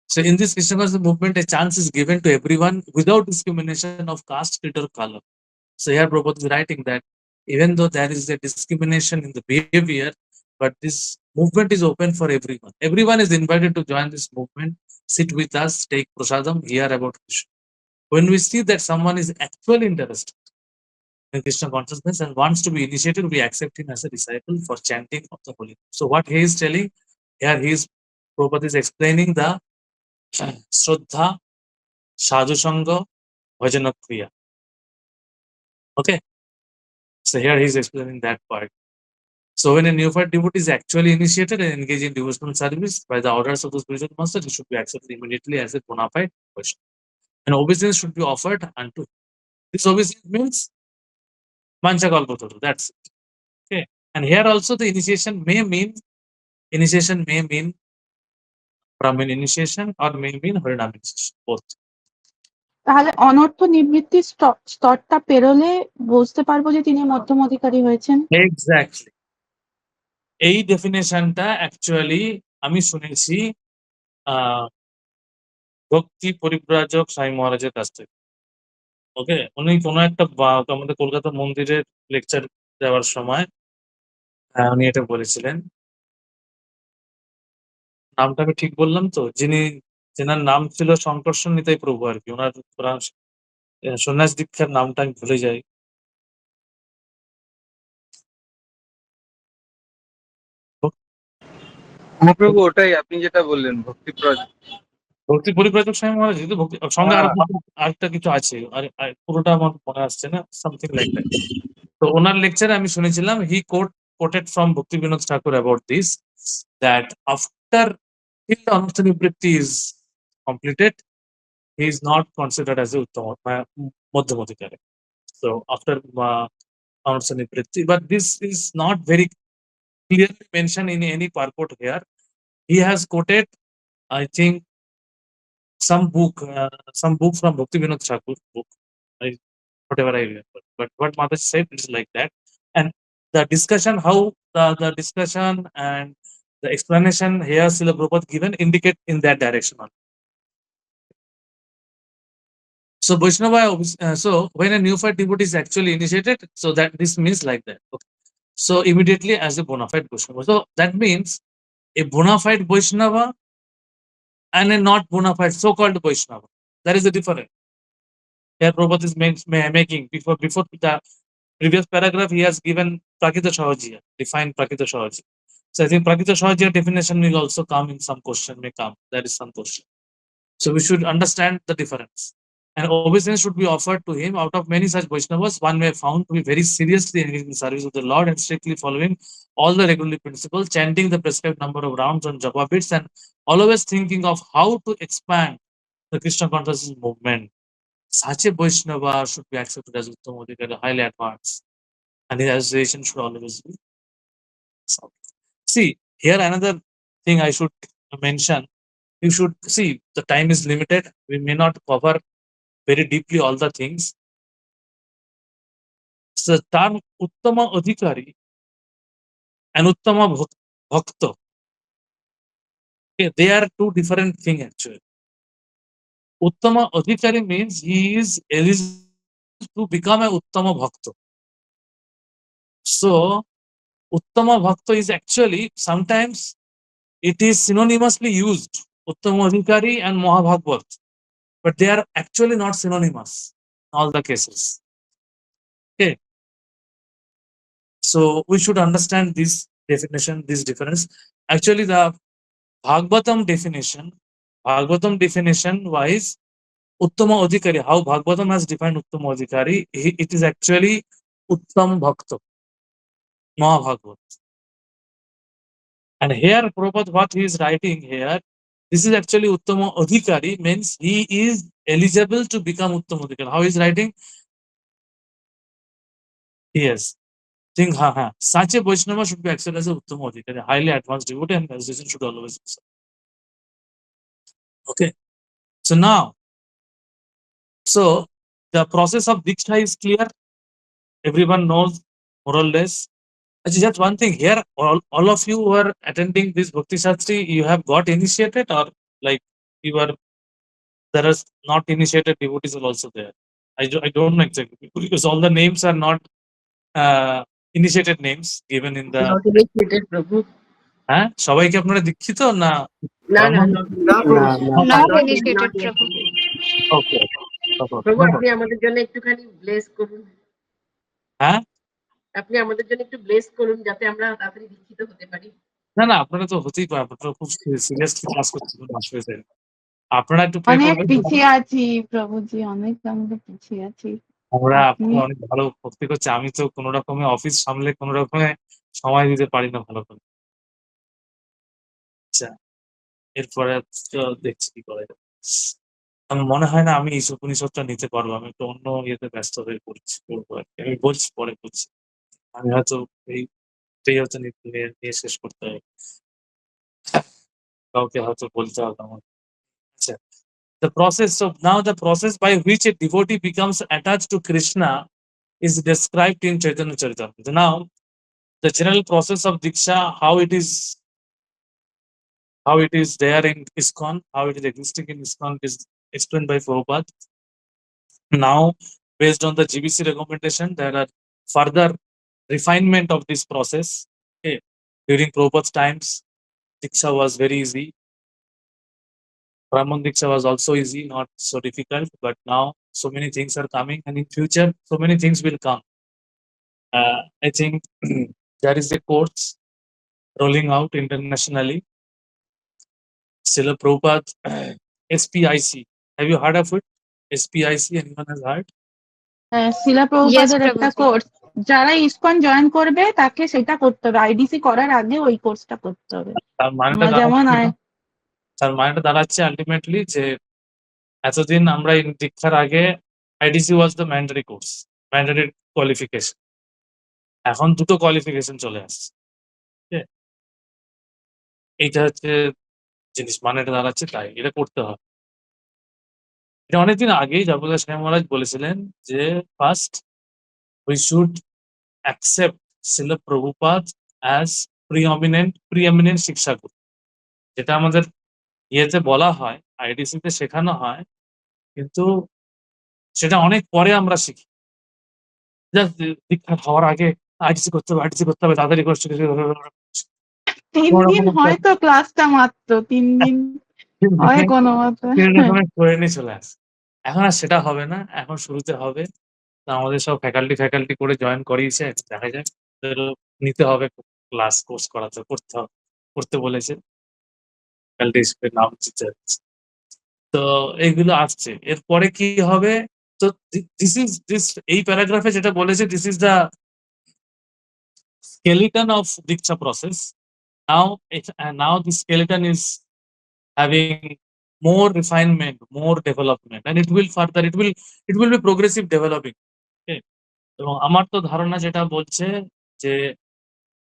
So in this Krishna consciousness movement, a chance is given to everyone without discrimination of caste, creed, or color. So here Prabhupada is writing that even though there is a discrimination in the behavior, but this movement is open for everyone. Everyone is invited to join this movement, sit with us, take prasadam, hear about Krishna. When we see that someone is actually interested in Krishna consciousness and wants to be initiated, we accept him as a disciple for chanting of the holy name. So what he is telling, here Prabhupada is explaining the Shraddha, Sadhu Sangha, Bhajana Kriya. Okay. So here he is explaining that part. So when a neophyte devotee is actually initiated and engaged in devotional service by the orders of the spiritual master, he should be accepted immediately as a bona fide Vaishnava. And obeisance should be offered unto him. This obeisance means mancha kalpataru. That's it. Okay. And here also the initiation may mean Brahmin initiation or may mean Harinam initiation. Both. তাহলে অনর্থ নিবৃত্তির স্তরটা পেরোলে বুঝতে পারবো যে তিনি মধ্যম অধিকারী হয়েছেন। Exactly. এই ডেফিনেশনটা actually আমি শুনেছি ভক্তি পরিব্রাজক সাই মহারাজের কাছ থেকে। ওকে, উনি কোনো একটা আমাদের কলকাতা মন্দিরের লেকচার দেওয়ার সময় উনি এটা বলেছিলেন। নামটা আমি ঠিক বললাম তো? যেনার নাম ছিল শঙ্কর্ষণ নিতাই প্রভু আর কি। ওনার সন্ন্যাস দীক্ষার নামটা আমি ভুলে যাই। মহাপ্রভু ওটাই আপনি যেটা বললেন ভক্তি ভক্তি পরিব্রাজক স্বামী মহারাজ, কিন্তু ভক্তি সঙ্গে আরেকটা কিছু আছে, আর পুরোটা আমার মনে আসছে না, সামথিং লাইক দ্যাট। তো ওনার লেকচারে আমি শুনেছিলাম, হি quoted from Bhakti Vinod Thakur about this, that after till the anartha nivritti is completed, he is not considered as a uttama madhyamadhikari. So after anartha nivritti, but this is not very clearly mentioned in any purport here. He has quoted, I think, some book from Bhakti Vinod Thakur book, whatever I remember. But what Mata said is like that, and the discussion, how the discussion and the explanation here Srila Prabhupada given indicate in that direction. So Vaishnava, so when a neophyte devotee is actually initiated, so that this means like that. Okay. So immediately as a bona fide Vaishnava. So that means a bona fide Vaishnava and a not bona fide so-called Vaishnava. That is the difference. Here Prabhupada is making before the previous paragraph, he has given Prakita Sahajiya, defined Prakita Sahajiya. So I think Prakita Sahajiya definition will also come in some question, may come. That is some question. So we should understand the difference. And obeisance should be offered to him. Out of many such Vaishnavas, one may found to be very seriously engaged in service of the Lord and strictly following all the regular principles, chanting the prescribed number of rounds on japa bits, and always thinking of how to expand the Krishna consciousness movement. Such a Vaishnava should be accepted as Uttama Adhikari, highly advanced, and his association should always be sought. See, here another thing I should mention, you should see the time is limited. We may not cover very deeply all the things. So, term Uttama Adhikari and Uttama Bhakta, okay, they are two different things actually. Uttama Adhikari means he is eligible to become a Uttama Bhakta. So, Uttama Bhakta is actually sometimes it is synonymously used, Uttama Adhikari and Mahabhagvat, but they are actually not synonymous in all the cases. Okay, so we should understand this definition, this difference. Actually, the Bhagavatam definition wise, Uttama Adhikari, how Bhagavatam has defined Uttama Adhikari, it is actually Uttam Bhakta, Mahabhagvat. And here, Prabhupada, what he is writing here, this is actually Uttama Adhikari, means he is eligible to become Uttama Adhikari. How he is writing? Yes. Think, such a Vaishnava should be accepted as a Uttama Adhikari, highly advanced devotee, and meditation should always be so. Okay. So now, so the process of Diksha is clear. Everyone knows more or less. Actually, just one thing here, all of you who are attending this Bhakti Shastri, you have got initiated, or like you are, there is not initiated devotees are also there. I don't know exactly because all the names are not initiated names given in the. Not initiated, Prabhu. হ্যাঁ সবাই কি আপনারা দীক্ষিত না না ব্রাহ্মণ? না, না। Not not yet, initiated, not yet. Prabhu. ওকে, প্রভু আপনি আমাদের জন্য একটুখানি ব্লেস করুন, হ্যাঁ আপনি আমাদের জন্য একটু ব্লেস করুন যাতে আমরা তাড়াতাড়ি দীক্ষিত হতে পারি। না না আপনারা তো হতেই পারে, আপনারা খুব সিরিয়াসলি ক্লাস করছেন আসলে, আপনারা একটু প্রে অনেক করবেন। পিছিয়ে আছি প্রভুজি, অনেক আমরা পিছিয়ে আছি। আমরা আপনি আপনারা অনেক ভালো ভক্তি করছে, আমি তো কোনো রকমে অফিস সামলে কোনো রকমে সময় দিতে পারি না ভালো করে। আচ্ছা, এরপরে তো দেখছি কি করা যায়। আমার মনে হয় না আমি এই উপনিষদটা নিতে পারবো, আমি একটু অন্য ইয়েতে ব্যস্ত হয়ে পড়ছি, করবো আর কি। আমি বলছি পরে বলছি, আমি হয়তো এইটাই হয়তো নিয়ে নিয়ে শেষ করতে হবে, কাউকে হয়তো বলতে হবে আমার। আচ্ছা, the process of now the process by which a devotee becomes attached to Krishna is described in Chaitanya Charitamrita. Now, the general process of Diksha, how it is there in ISKCON, how it is existing in ISKCON is explained by Prabhupada. Now, based on the GBC recommendation, there are further refinement of this process. Okay. During Prabhupada's times, Diksha was very easy. Brahman Diksha was also easy, not so difficult, but now so many things are coming, and in future, so many things will come. I think there is a course rolling out internationally. Srila Prabhupada, SPIC. Have you heard of it? SPIC, anyone has heard? Shila Yes, প্রভুপাদের একটা Prabhuji. Course, যারা ISKCON join করবে তাকে সেটা করতে হবে, IDC করার আগে ওই কোর্সটা করতে হবে। তার মানেটা আমরা যেমন দাঁড়াচ্ছে আলটিমেটলি যে এতদিন আমরা দীক্ষার আগে IDC was the mandatory course, mandatory qualification. এখন দুটো কোয়ালিফিকেশন চলে আসছে। এইটা হচ্ছে জিনিস, মানেটা দাঁড়াচ্ছে তাই এটা করতে হবে। এটা অনেকদিন আগেই জগন্নাথ স্বামী মহারাজ বলেছিলেন যে first we should accept Srila Prabhupada as preeminent শিক্ষাগুরু, যেটা আমাদের ইয়েতে বলা হয়, আইডিসি তে শেখানো হয়, কিন্তু সেটা অনেক পরে আমরা শিখি। জাস্ট দীক্ষা হওয়ার আগে আইডিসি করতে হবে, তাড়াতাড়ি করছে, 3 দিন হয়তো ক্লাসটা মাত্র 3 দিন হয় কোনো মতে। করে নিয়ে চলে আসে। এখন আর সেটা হবে না, এখন শুরুতে হবে। তো আমাদের সব ফ্যাকাল্টি করে জয়েন করিয়েছে, দেখা যাক, নিতে হবে ক্লাস, কোর্স করতে বলেছে, ফ্যাকাল্টি হিসেবে নাম দিতে হচ্ছে। তো এইগুলো আসছে, এরপরে কি হবে? তো দিস এই প্যারাগ্রাফে যেটা বলেছে, this is the skeleton of Diksha process. Now the skeleton is having more refinement, more development, and it will be progressive developing. Okay. এবং আমার তো ধারণা যেটা বলছে যে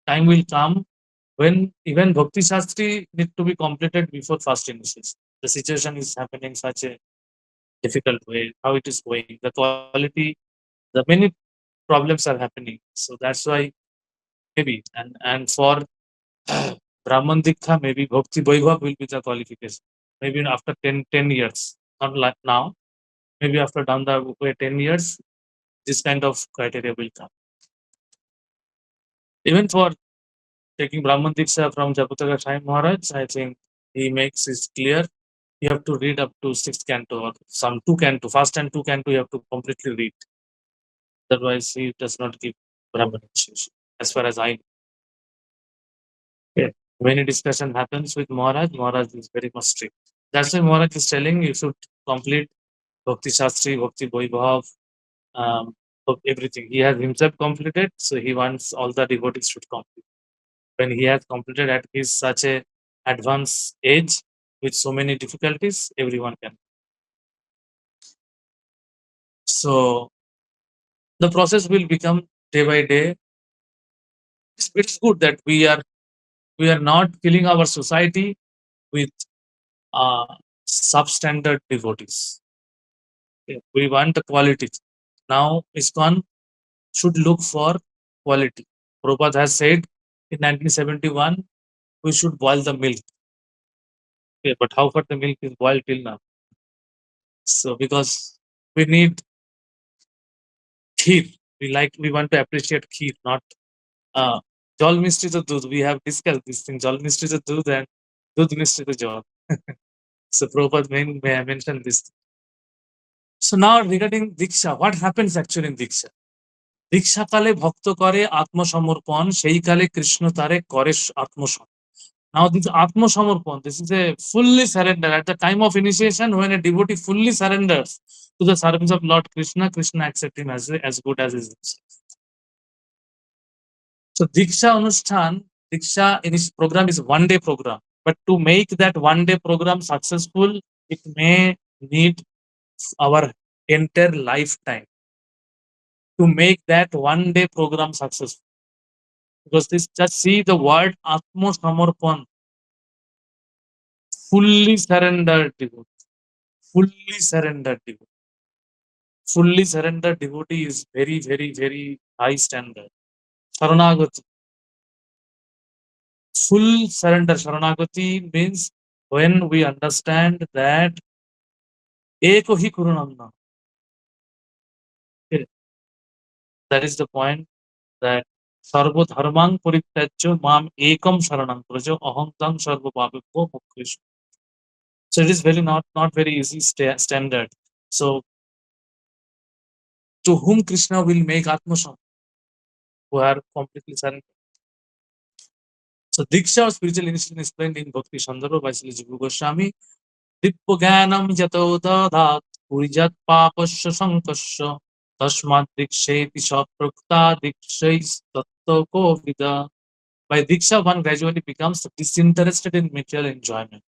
time will come when even Bhakti Shastri need to be completed before first initiation. The situation is happening such a difficult way, how it is going, the quality, the many problems are happening. So that's why maybe, and for Brahman Dikha, maybe Bhakti Vaibhav will be the qualification. Maybe after 10 years, not like now, maybe after down the way 10 years, this kind of criteria will come. Even for taking Brahman Diksha from Japataka Sai Maharaj, I think he makes it clear. You have to read up to 6th canto or some 2 canto, first and 2 canto you have to completely read. Otherwise, he does not give Brahman initiation, as far as I know. Yeah. When a discussion happens with Maharaj, Maharaj is very much strict. That's why Maharaj is telling you should complete Bhakti Shastri, Bhakti Vaibhav, of everything. He has himself completed, so he wants all the devotees should complete. When he has completed at his such a advanced age with so many difficulties, everyone can. So the process will become day by day. It's good that we are not killing our society with uh, substandard devotees. Okay, we want the quality. Now ISKCON should look for quality. Prabhupada has said in 1971 we should boil the milk. Okay, but how far the milk is boiled till now? So because we need kheer, we want to appreciate kheer, not uh, jal mishti to doodh. We have discussed this thing. Jal mishti to doodh and doodh mishti to jal. So Prabhupada mentioned this. So now regarding Diksha, what happens actually in Diksha? দীক্ষা কালে ভক্ত করে আত্মসমর্পণ সেই কালে কৃষ্ণ তারে করে আত্মসমর্পণ. Now this Atmasamarpan, this is a fully surrender. At the time of initiation, when a devotee fully surrenders to the service of Lord Krishna, Krishna accepts him as good as his himself. So Diksha Anushthan, Diksha in his program is 1-day program. But to make that 1-day program successful, it may need our entire lifetime to make that 1-day program successful. Because this just see the word Atmasamarpan, fully surrendered devotee, fully surrendered devotee. Fully surrendered devotee is very, very, very high standard. Sharanagati. Full surrender. Sharanagati means when we understand that eko hi kurunamna. Okay. That is the point that sarva dharmang parityajya mam ekam sharanam praja aham tam sarva bhavibhyo mukhishu. So it is very not very easy standard. So to whom Krishna will make atmasam, who are completely surrendered. So Diksha or spiritual initiation is explained in Bhakti Sandarbha by Srila Jiva Goswami. दिव्यज्ञानं यतो ददात् पुरिजत् पापस्य संकस्य तस्मात् दीक्षेति सप्रक्ता दीक्षैस्तत्तो विदा. By Diksha, one gradually becomes disinterested in material enjoyment.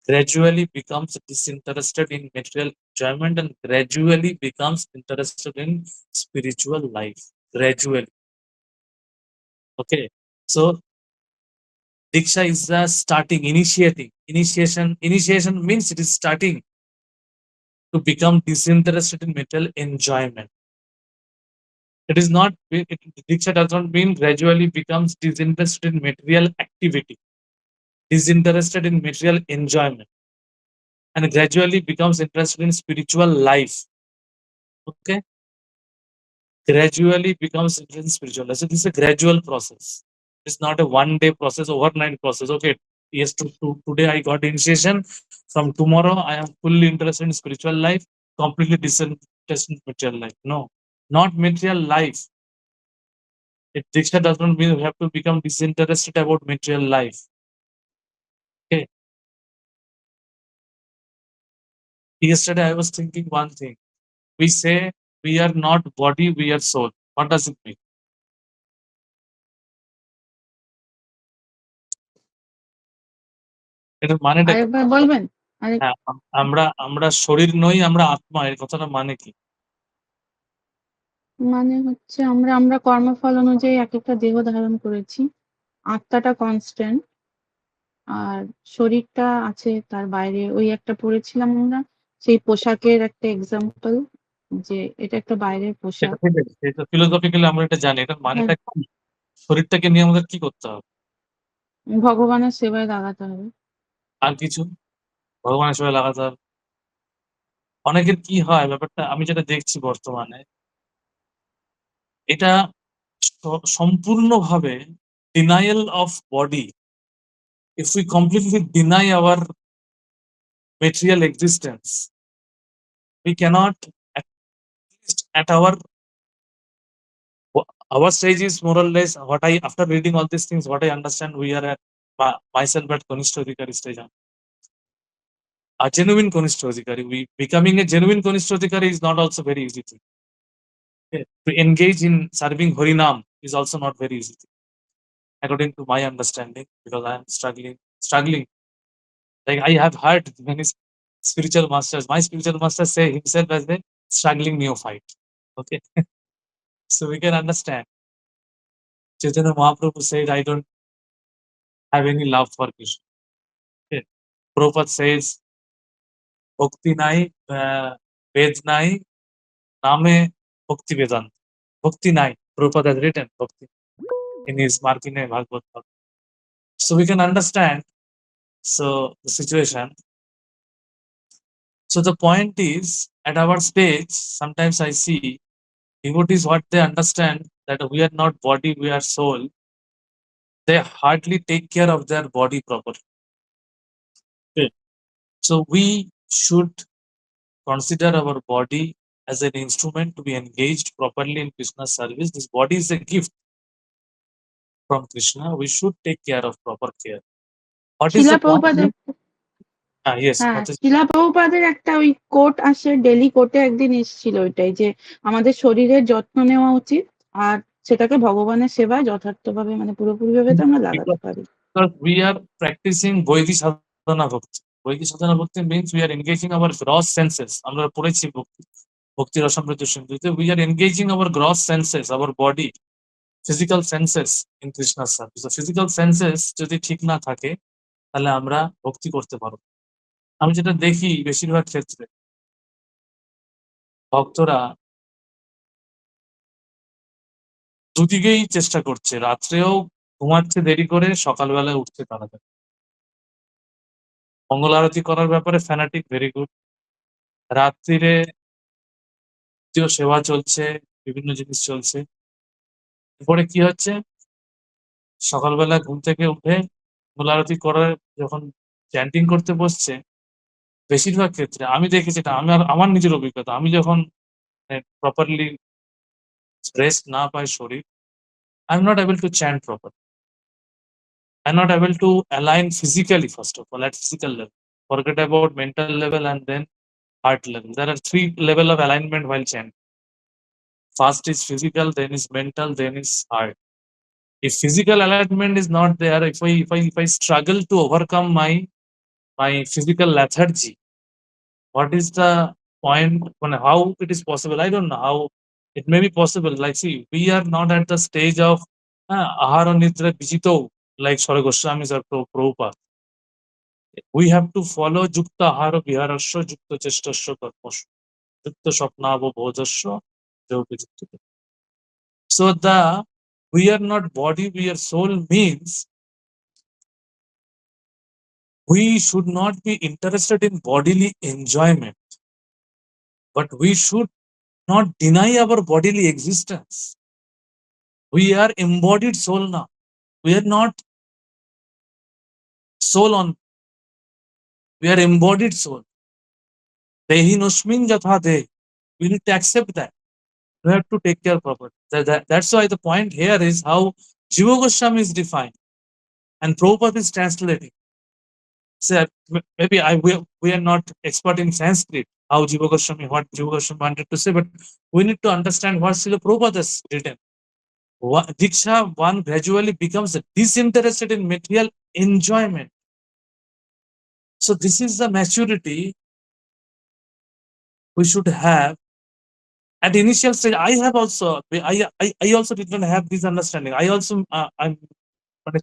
Gradually becomes disinterested in material enjoyment and gradually becomes interested in spiritual life. Gradually. Okay. So Diksha is the starting, initiating. Initiation means it is starting to become disinterested in material enjoyment. It is not, Diksha does not mean gradually becomes disinterested in material activity, disinterested in material enjoyment, and gradually becomes interested in spiritual life. Okay? Gradually becomes interested in spiritual life. So this is a gradual process. It's not a 1-day process, overnight process. Okay, yes, today I got initiation. From tomorrow, I am fully interested in spiritual life, completely disinterested in material life. No, not material life. It Diksha does not mean we have to become disinterested about material life. Okay. Yesterday I was thinking one thing. We say we are not body, we are soul. What does it mean? এটার মানেটা কি? আরেকবার বলবেন? হ্যাঁ, আমরা শরীর নই, আমরা আত্মা। এর কথাটা মানে কি? মানে হচ্ছে আমরা কর্মফল অনুযায়ী এক একটা দেহ ধারণ করেছি। আত্মাটা কনস্ট্যান্ট আর শরীরটা আছে তার বাইরে। ওই একটা পড়েছিলাম আমরা, সেই পোশাকের একটা এক্সাম্পল, যে এটা একটা বাইরের সেটা পোশাক। ঠিক আছে। সেটা ফিলোসফিক্যালি আমরা এটা জানি। এটার মানেটা কি? শরীরটাকে নিয়ে আমাদের কি করতে হবে? ভগবানের সেবায় লাগাতে হবে। আর কিছু? ভগবানের সেবায় লাগাতে হবে। অনেকের কি হয় ব্যাপারটা, আমি যেটা দেখছি বর্তমানে, এটা সম্পূর্ণভাবে denial of body, if we completely deny our material existence, we cannot, at least at our stage is more or less what I, after reading all these things, what I understand, we are at myself at Kanishta Adhikari stage. A genuine Kanishta Adhikari, we becoming a genuine Kanishta Adhikari is not also very easy thing. Okay. To engage in serving Harinam is also not very easy thing, according to my understanding, because I am struggling. Like I have heard many spiritual masters, my spiritual master say himself as a struggling neophyte. Okay. So we can understand. Chaitanya Mahaprabhu said, I don't have any love for Krishna. Okay. Prabhupada says, Bhakti nai, Ved nai, Name Bhakti Vedanta. Bhakti nai. Prabhupada has written Bhakti in his Markine Bhagavad. So we can understand the situation. So the point is, at our stage, sometimes I see devotees, what they understand that we are not body, we are soul. They hardly take care of their body properly. Okay. So we should consider our body as an instrument to be engaged properly in Krishna's service. This body is a gift from Krishna. We should take care of proper care. What is Shila the point? প্রভুপাদের Yes. হ্যাঁ, What is, শিলা প্রভুপাদের একটা ওই coat আসে, daily কোটে একদিন এসেছিল ওইটাই, যে আমাদের শরীরের যত্ন নেওয়া উচিত, আর সেটাকে ভগবানের সেবায় যথার্থভাবে মানে পুরোপুরি ভাবে তো আমরা লাগাতে because পারি। we are practicing Vaidhi Sadhana Bhakti. Vaidhi Sadhana Bhakti means we are engaging our gross senses. আমরা পড়েছি Bhakti Rasamrita Sindhuতে, we are engaging our gross senses, our body, physical senses in Krishna's service. The physical senses যদি ঠিক না থাকে, তাহলে আমরা ভক্তি করতে পারবো। আমি যেটা দেখি বেশিরভাগ ক্ষেত্রে ভক্তরা দুদিকেই চেষ্টা করছে, রাত্রেও ঘুমাচ্ছে দেরি করে, সকালবেলায় উঠছে তাড়াতাড়ি। মঙ্গল আরতি করার ব্যাপারে ফ্যানাটিক, ভেরি গুড। রাত্রিরে সেবা চলছে, বিভিন্ন জিনিস চলছে। এরপরে কি হচ্ছে, সকালবেলা ঘুম থেকে উঠে মঙ্গল আরতি করার যখন চ্যান্টিং করতে বসছে, বেশিরভাগ ক্ষেত্রে আমি দেখেছি, এটা আমার নিজের অভিজ্ঞতা, আমি যখন প্রপারলি রেস্ট না পাই শরীর, I am not able to chant proper, I am not able to align physically, first of all, at physical level. Forget about mental level and then heart level. There are 3 level of alignment while chanting. First is physical, then is mental, then is heart. If physical alignment is not there, if I struggle to overcome my physical lethargy, what is the point? How it is possible? I don't know how it may be possible. Like, see, we are not at the stage of ahara nidra bijito like Swara Goswamis or Prabhupada. We have to follow Jukta Ahara Viharasya Jukta Chestasya Karmasya Jukta Swapnavo Bhojasya Yoga Jukta. So we are not body, we are soul means we should not be interested in bodily enjoyment, but we should not deny our bodily existence. We are embodied soul now. We are not soul on. We are embodied soul. Dehi nosmin jatha de. We need to accept that. We have to take care properly. That's why the point here is how Jiva Goswami is defined and Prabhupada is translating. So maybe we are not expert in Sanskrit, how Jiva Goswami, what Jiva Goswami wanted to say, but we need to understand what Srila Prabhupada has written. Diksha, one gradually becomes disinterested in material enjoyment. So this is the maturity we should have at initial stage. I also did not have this understanding. I also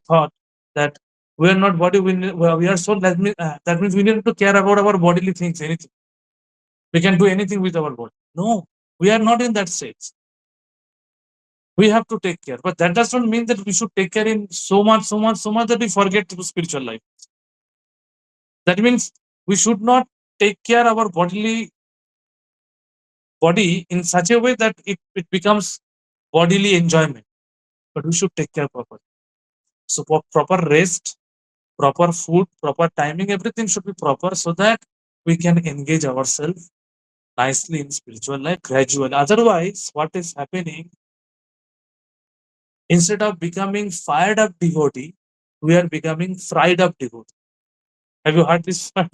thought that we are not body, we are soul. That means we need to care about our bodily things, anything. We can do anything with our body. No, we are not in that stage. We have to take care, but that does not mean that we should take care in so much that we forget the spiritual life. That means we should not take care our body in such a way that it becomes bodily enjoyment, but we should take care properly. So for proper rest, proper food, proper timing, everything should be proper so that we can engage ourselves nicely in spiritual life gradually. Otherwise, what is happening, instead of becoming fired up devotee, we are becoming fried up devotee. Have you heard this word?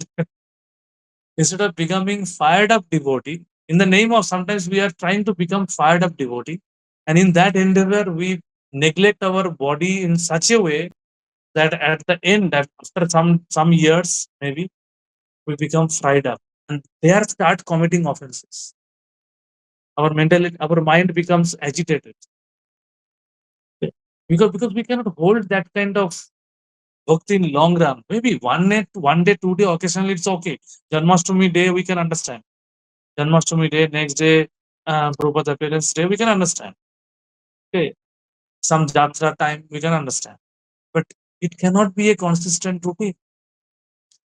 Instead of becoming fired up devotee, in the name of, sometimes we are trying to become fired up devotee, and in that endeavor, we neglect our body in such a way that at the end, after some years, maybe we become fried up, and there start committing offenses. Our mentality, our mind becomes agitated because we cannot hold that kind of bhakti in long run. Maybe one day, 2 day, occasionally it's okay. Janmashtami day we can understand. Janmashtami day, next day, Prabhupada appearance day, we can understand. Okay, some jatra time we can understand, but it cannot be a consistent routine.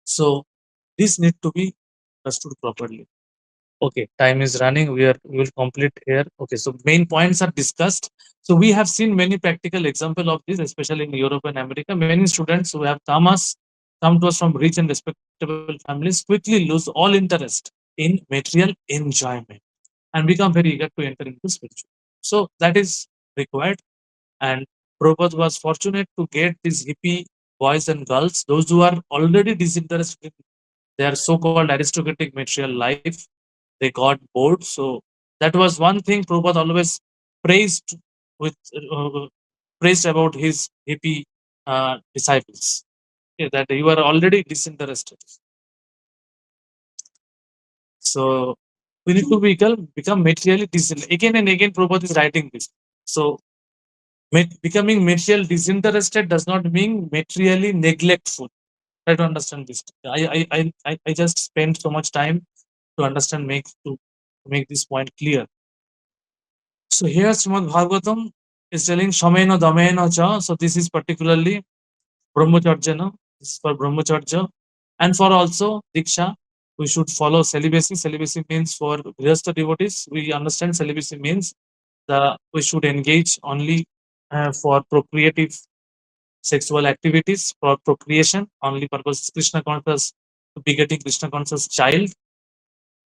So this need to be understood properly. Okay, time is running. We will complete here. Okay, so main points are discussed. So we have seen many practical example of this, especially in Europe and America. Many students who have come to us from rich and respectable families quickly lose all interest in material enjoyment and become very eager to enter into spiritual. So that is required. And Prabhupada was fortunate to get these hippie boys and girls, those who are already disinterested in their so-called aristocratic material life. They got bored. So that was one thing Prabhupada always praised with praised about his hippie disciples. Okay, that you are already disinterested. So we need to become materially disinterested. Again and again, Prabhupada is writing this. So becoming material disinterested does not mean materially neglectful. Try to understand this. I just spent so much time to understand, to make this point clear. So here Srimad Bhagavatam is telling Shamena Damena Cha. So this is particularly Brahmacharya. This is for Brahmacharya. And for also Diksha, we should follow celibacy. Celibacy means for Grihastha devotees. We understand celibacy means we should engage only for procreative sexual activities, for procreation, only purpose Krishna conscious, begetting Krishna conscious child.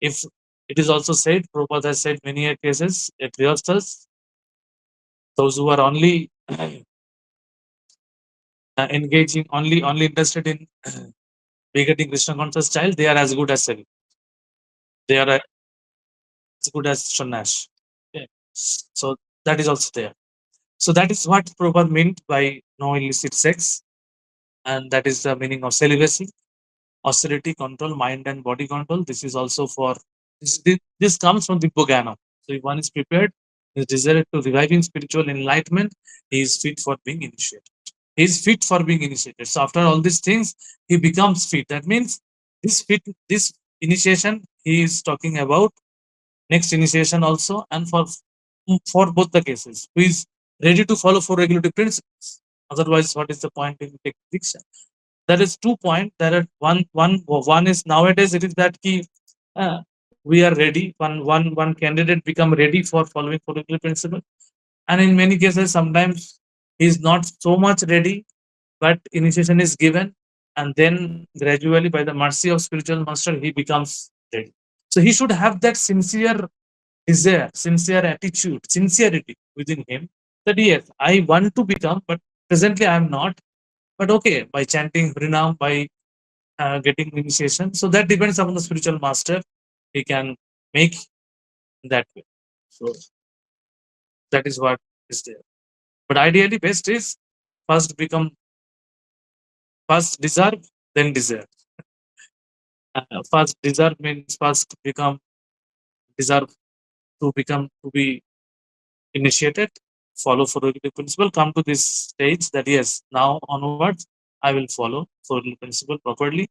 If it is also said, Prabhupada has said many cases, at Grihasthas, those who are only engaging, only interested in begetting Krishna conscious child, they are as good as Sari. They are as good as Shanash. Okay. So that is also there. So that is what Prabhupada meant by no illicit sex, and that is the meaning of celibacy, austerity, control, mind and body control. This is also for this comes from the Bhagana. So if one is prepared, is desired to reviving spiritual enlightenment, he is fit for being initiated. He is fit for being initiated. So after all these things, he becomes fit. That means this initiation he is talking about next initiation also, and for both the cases, who is ready to follow four regulative principles. Otherwise, what is the point in taking diksha? There is 2 points. There are one is nowadays it is that key. We are ready. One candidate become ready for following four regulative principle, and in many cases, sometimes he is not so much ready, but initiation is given, and then gradually, by the mercy of spiritual master, he becomes ready. So he should have that sincere desire, sincere attitude, sincerity within him that yes, I want to become, but presently I am not. But okay, by chanting Harinam, by getting initiation, so that depends upon the spiritual master. He can make that way. So that is what is there. But ideally, best is first deserve, then desire. First deserve means first deserve to be initiated, follow Fourier principle, come to this stage that yes, now onwards I will follow Fourier principle properly,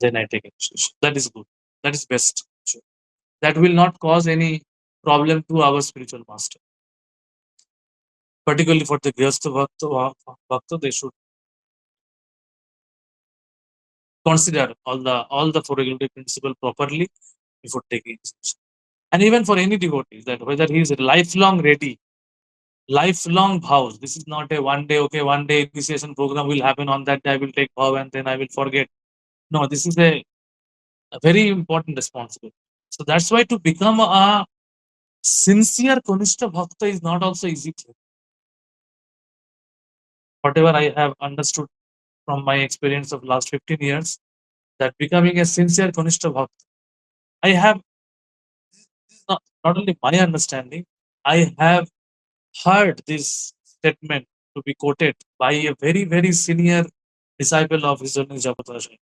then I take initiation. That is good. That is best. Sure. That will not cause any problem to our spiritual master. Particularly for the Grihastha Bhakta, they should consider all the Fourier principle properly before taking initiation. And even for any devotee, that whether he is lifelong ready lifelong vows. This is not a one day, okay, one day initiation program will happen, on that day I will take vow and then I will forget. No, this is a very important responsibility. So that's why to become a sincere Konishta Bhakta is not also easy thing. Whatever I have understood from my experience of last 15 years, that becoming a sincere Konishta Bhakta, I have, this is not only my understanding, I have heard this statement to be quoted by a very, very senior disciple of His Holiness Japatarasha.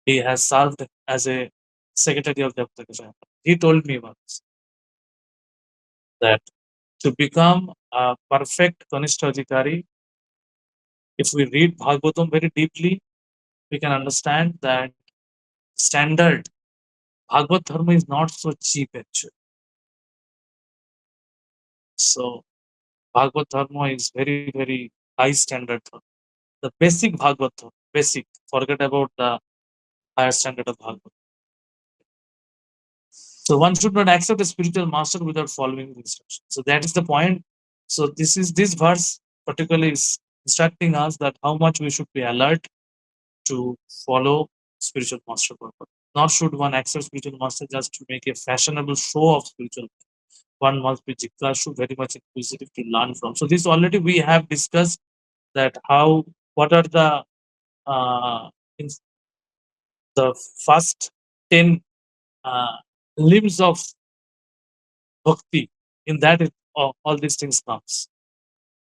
He has served as a secretary of Japatarasha. He told me once that to become a perfect Kanishta Adhikari, if we read Bhagavatam very deeply, we can understand that standard Bhagavad Dharma is not so cheap actually. So Bhagavad Dharma is very, very high standard. The basic Bhagavad Dharma, basic, forget about the higher standard of Bhagavad. So one should not accept a spiritual master without following the instructions. So that is the point. So this verse particularly is instructing us that how much we should be alert to follow spiritual master purpose. Nor should one accept spiritual master just to make a fashionable show of spiritual. One must be jikashu, very much inquisitive to learn from. So this already we have discussed that how, what are the in the first 10 uh, limbs of bhakti. In that all these things comes.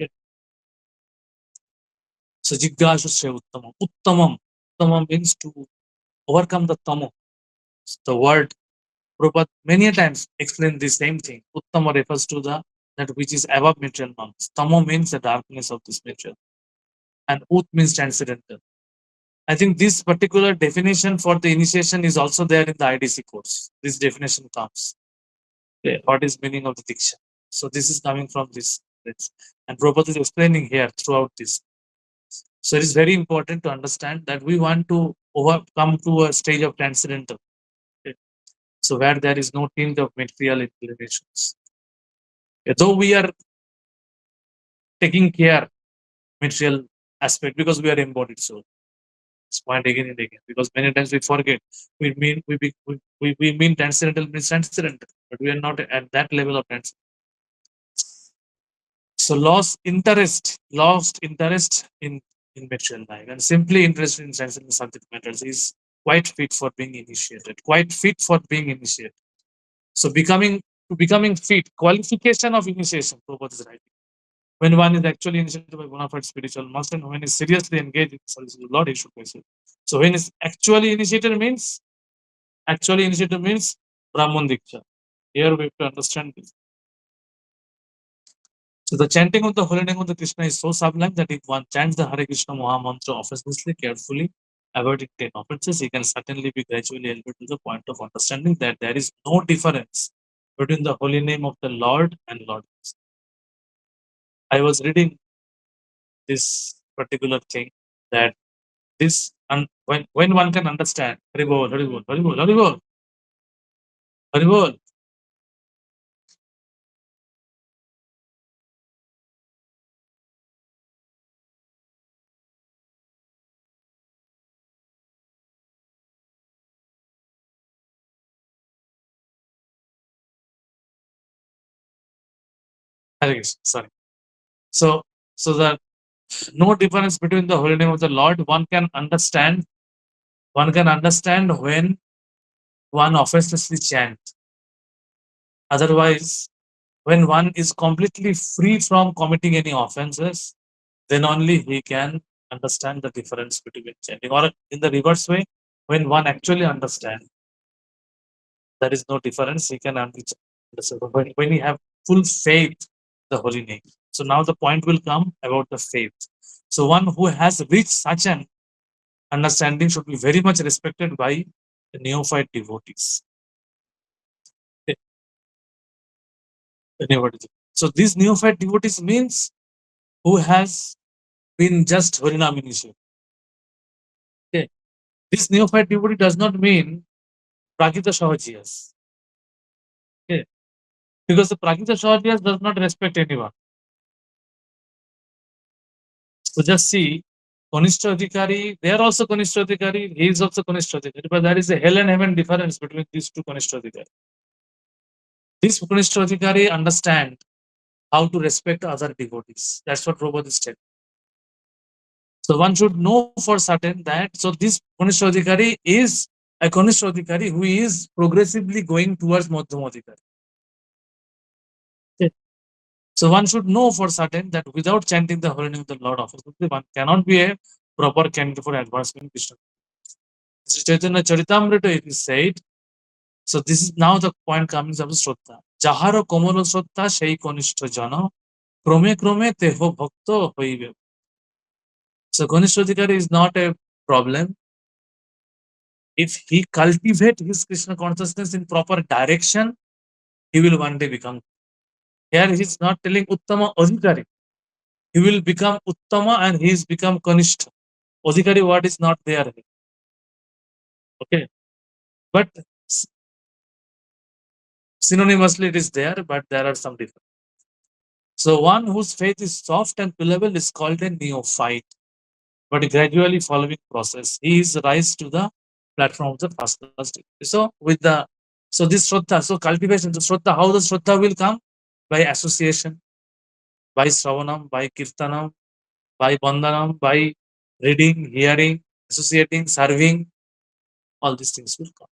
Okay. So jikashu se uttamam. Uttamam. Uttamam means to overcome the tamo. The word Prabhupada many a times explain the same thing. Uttama refers to the that which is above material norms. Tamo means the darkness of this material. And Ut means transcendental. I think this particular definition for the initiation is also there in the IDC course. This definition comes. Okay, what is meaning of the Diksha? So this is coming from this. And Prabhupada is explaining here throughout this. So it is very important to understand that we want to overcome to a stage of transcendental. Okay. So where there is no tinge of material inclinations. Though we are taking care material aspect because we are embodied soul. This point again and again, because many times we forget. We mean transcendental means transcendental, but we are not at that level of transcendental. So lost interest in material life, and simply interested in transcendental subject matters is quite fit for being initiated. Quite fit for being initiated. So becoming fit, qualification of initiation. Prabhupada is writing. When one is actually initiated by bona fide spiritual master, and when is seriously engaged in service of the Lord, he should pursue. So when is actually initiated means Brahman Diksha. Here we have to understand this. So the chanting of the holy name of the Krishna is so sublime that if one chants the Hare Krishna Maha Mantra offenselessly, carefully, avoiding 10 offenses, he can certainly be gradually elevated to the point of understanding that there is no difference between the holy name of the Lord and Lord. I was reading this particular thing that this when one can understand Haribol, Haribol, Haribol, Haribol, Haribol. Hare Krishna, sorry. So the no difference between the holy name of the Lord. One can understand when one offenselessly chant. Otherwise, when one is completely free from committing any offenses, then only he can understand the difference between chanting. Or in the reverse way, when one actually understands there is no difference, he can understand. When you have full faith, the holy name. So now the point will come about the faith. So one who has reached such an understanding should be very much respected by the neophyte devotees. Okay. So these neophyte devotees means who has been just Harinam initiated. Okay. This neophyte devotee does not mean Prakita Sahajiyas. Okay. Because the Prakita Sahajiyas does not respect anyone. So just see, Kanishta Adhikari, they are also Kanishta Adhikari, he is also Kanishta Adhikari, but there is a hell and heaven difference between these two Kanishta Adhikari. This Kanishta Adhikari understand how to respect other devotees. That's what Prabhupada is telling. So one should know for certain that, so this Kanishta Adhikari is a Kanishta Adhikari who is progressively going towards Madhyama Adhikari. Okay. So one should know for certain that without chanting the holy name of the Lord Offensively, one cannot be a proper candidate for advancement in Krishna. Sri Chaitanya Charitamrita, it is said, so this is now the point comes of Shraddha. Jaharo Komolo Shraddha Shei Kanishta Jana Krome Krome Teho Bhakto Hoibe. So Kanishta Adhikari is not a problem. If he cultivate his Krishna consciousness in proper direction, he will one day become. Here he is not telling Uttama Adhikari. He will become Uttama and he is become Kanishta. Adhikari word is not there. Okay. But synonymously it is there, but there are some differences. So one whose faith is soft and pillable is called a neophyte, but gradually following process, he is rise to the platform of the first class degree. So with the, so this Shraddha, so cultivation, the Shraddha, how the Shraddha will come? By association, by Shravanam, by Kirtanam, by Bandhanam, by reading, hearing, associating, serving, all these things will come.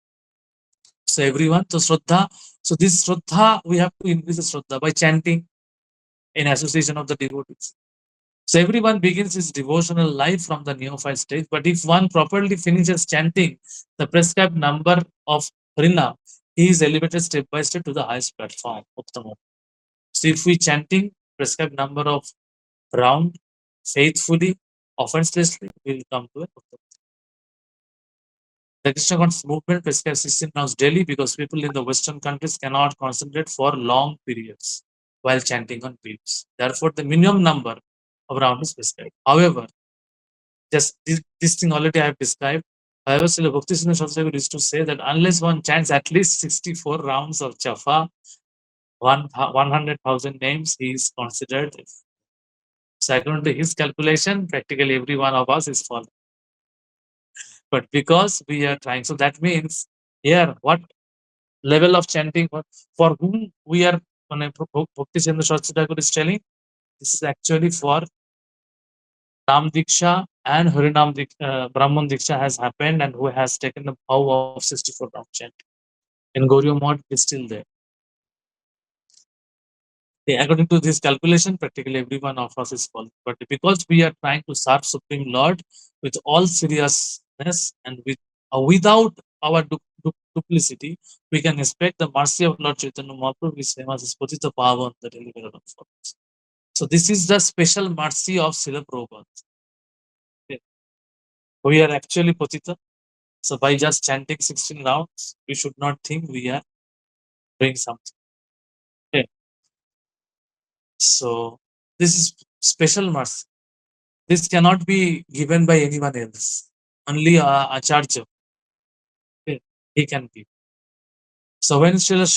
So everyone, so Shraddha, so this Shraddha, we have to increase the Shraddha by chanting in association of the devotees. So everyone begins his devotional life from the neophyte stage, but if one properly finishes chanting the prescribed number of Harinam, he is elevated step by step to the highest platform, Uttama. So if we chanting prescribed number of round faithfully, offenselessly, we will come to a Uttama. The Krishna conscious movement prescribes 16 rounds daily because people in the Western countries cannot concentrate for long periods while chanting on beats. Therefore, the minimum number of rounds is prescribed. However, just this thing already I have described. However, Srila Bhakti Siddhanta Shastri used to say that unless one chants at least 64 rounds of japa, 100,000 names, he is considered. So according to his calculation, practically every one of us is falling. But because we are trying, so that means here what level of chanting for whom we are, Bhakti Siddhanta Shastri is telling, this is actually for Nam Diksha and Harinam Brahman Diksha has happened and who has taken the vow of 64 round chant. In Gauriya Math is still there. According to this calculation, practically every one of us is falling. But because we are trying to serve Supreme Lord with all seriousness and without our duplicity, we can expect the mercy of Lord Chaitanya Mahaprabhu, which is famous as Patita Pavan, the deliverer of us. So this is the special mercy of Srila Prabhupada. Okay. We are actually Patita. So by just chanting 16 rounds, we should not think we are doing something. Okay. So this is special mercy. This cannot be given by anyone else. Only Acharya. Okay. He can give. So when Srila